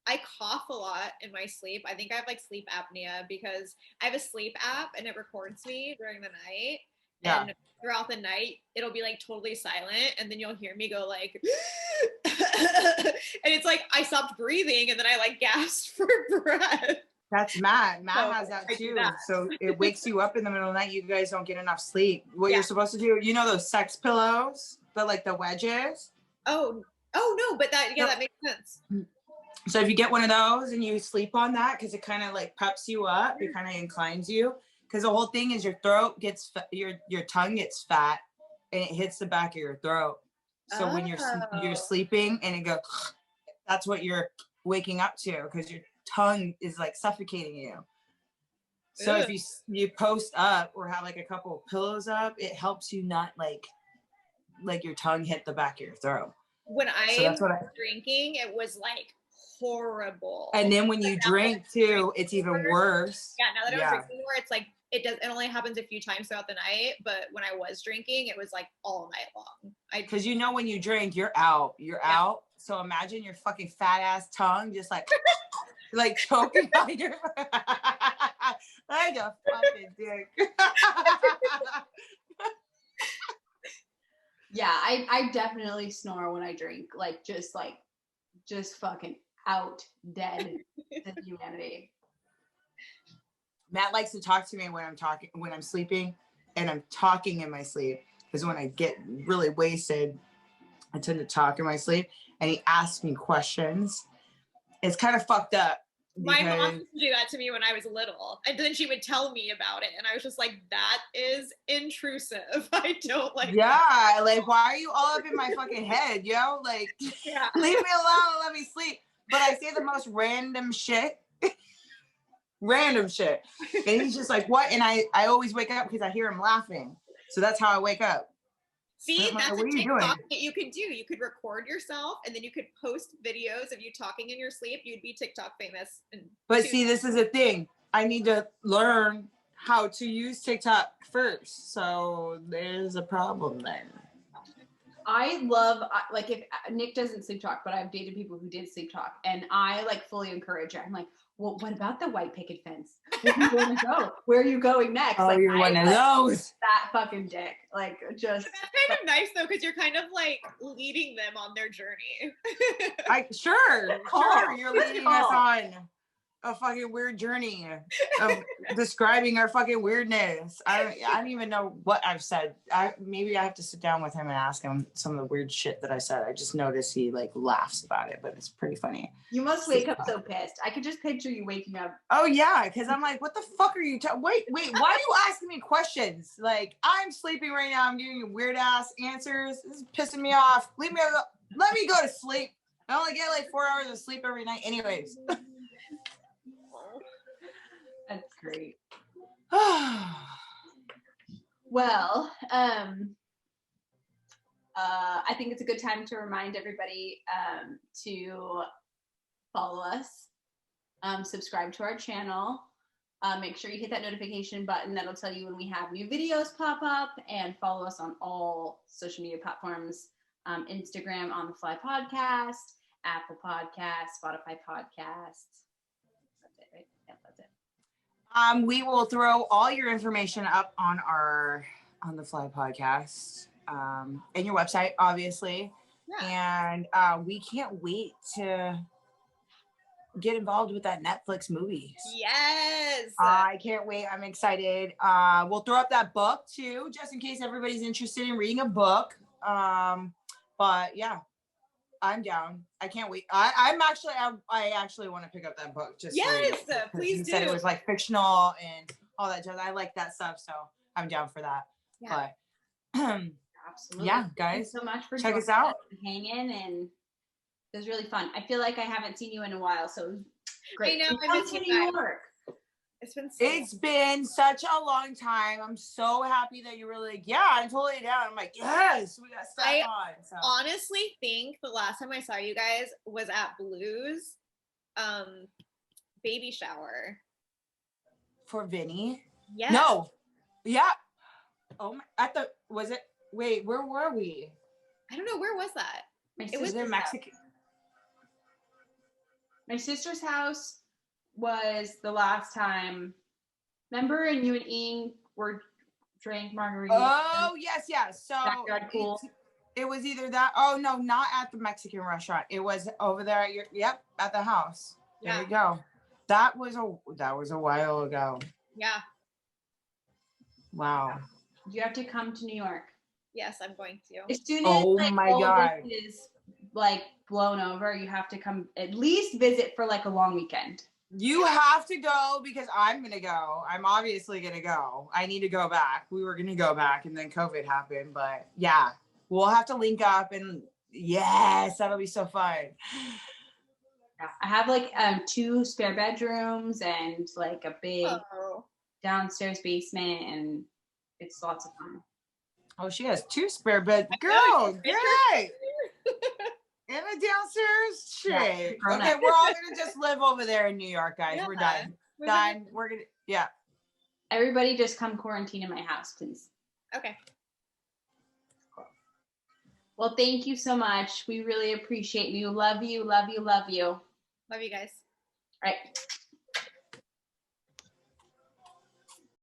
I cough a lot in my sleep. I think I have like sleep apnea because I have a sleep app and it records me during the night. Yeah. And throughout the night, it'll be like totally silent. And then you'll hear me go like, and it's like I stopped breathing and then I like gasped for breath. That's Matt. Matt So has that I do too. that. So it wakes you up in the middle of the night. You guys don't get enough sleep. What Yeah. you're supposed to do, you know those sex pillows, but like the wedges. Oh no, but that No. that makes sense. So if you get one of those and you sleep on that, because it kind of like peps you up, it kind of inclines you. Because the whole thing is your throat gets your tongue gets fat, and it hits the back of your throat. So when you're sleeping and it goes, that's what you're waking up to, because your tongue is like suffocating you. So Ugh. if you post up or have like a couple of pillows up, it helps you not like your tongue hit the back of your throat. When So that's what was drinking, it was like horrible. And then when you drink too, it's even worse. Yeah, now that I don't drink anymore, it's like it only happens a few times throughout the night. But when I was drinking, it was like all night long. Because you know when you drink, you're out. You're out. So imagine your fucking fat ass tongue just like like choking on your like a fucking dick. Yeah, I definitely snore when I drink. Like just fucking out dead to humanity. Matt likes to talk to me when I'm sleeping, and I'm talking in my sleep. Because when I get really wasted, I tend to talk in my sleep, and he asks me questions. It's kind of fucked up. My mom used to do that to me when I was little, and then she would tell me about it, and I was just like, "That is intrusive. I don't like." Yeah, like why are you all up in my fucking head, yo? Like, Yeah. leave me alone and let me sleep. But I say the most random shit. Random shit. And he's just like, what? And I always wake up because I hear him laughing. So that's how I wake up. See, like, that's what a are you doing? TikTok that you could do. You could record yourself, and then you could post videos of you talking in your sleep. You'd be TikTok famous. But see, this is a thing. I need to learn how to use TikTok first. So there's a problem there. I love, like, if Nick doesn't sleep talk, but I've dated people who did sleep talk, and I like fully encourage it. I'm like, well, what about the white picket fence? Where are you going to go? Where are you going next? Oh, like, you're one of those. That fucking dick. Like, just. That's kind of nice though, because you're kind of like leading them on their journey. Sure, you're leading us on a fucking weird journey of describing our fucking weirdness. I don't even know what I've said. Maybe I have to sit down with him and ask him some of the weird shit that I said. I just noticed he like laughs about it, but it's pretty funny. You must wake up so pissed. I could just picture you waking up. Oh yeah, because I'm like, what the fuck are you wait, why are you asking me questions? Like, I'm sleeping right now, I'm giving you weird ass answers. This is pissing me off. Leave me alone. Let me go to sleep. I only get like 4 hours of sleep every night anyways. That's great. Well, I think it's a good time to remind everybody to follow us, subscribe to our channel, make sure you hit that notification button. That'll tell you when we have new videos pop up, and follow us on all social media platforms, Instagram On The Fly Podcast, Apple Podcasts, Spotify Podcasts. That's it, right? Yeah, that's it. We will throw all your information up on our On The Fly podcast, and your website, obviously. Yeah. And we can't wait to get involved with that Netflix movie. Yes. I can't wait. I'm excited. We'll throw up that book too, just in case everybody's interested in reading a book. But yeah, I'm down. I can't wait. I actually want to pick up that book. Just yes, please do. You said it was like fictional and all that jazz. I like that stuff, so I'm down for that. Yeah. But absolutely. Yeah, guys, thanks so much for check us out. Hanging, and it was really fun. I feel like I haven't seen you in a while, so it was great. I know. I miss you guys. It's been such a long time. I'm so happy that you were like, yeah, I'm totally down. I'm like, yes, we got stuff on. So. Honestly think the last time I saw you guys was at Blue's baby shower. For Vinny? Yeah. No. Yeah. Oh my, wait, where were we? I don't know, where was that? It was in Mexico. My sister's house was the last time. Remember, and you and Ian drank margaritas. Oh yes. So backyard pool. It was either that. Oh no, not at the Mexican restaurant. It was over there at at the house. There you go. That was a while ago. Yeah. Wow. You have to come to New York. Yes, I'm going to. As soon as Oh like my all God. of this is like blown over, you have to come at least visit for like a long weekend. You have to go because I'm gonna go. I'm obviously gonna go. I need to go back. We were gonna go back and then COVID happened, but yeah, we'll have to link up and yes, that'll be so fun. Yeah. I have like 2 spare bedrooms and like a big Oh. downstairs basement, and it's lots of fun. Oh, she has 2 spare beds. I know, Girl, great. In a downstairs Yeah, shit. grown Okay, up. we're all gonna just live over there in New York, guys. Yeah. We're done. We're Done. We're gonna yeah. Everybody just come quarantine in my house, please. Okay. Well, thank you so much. We really appreciate you. Love you, love you, love you. All Love you guys. right.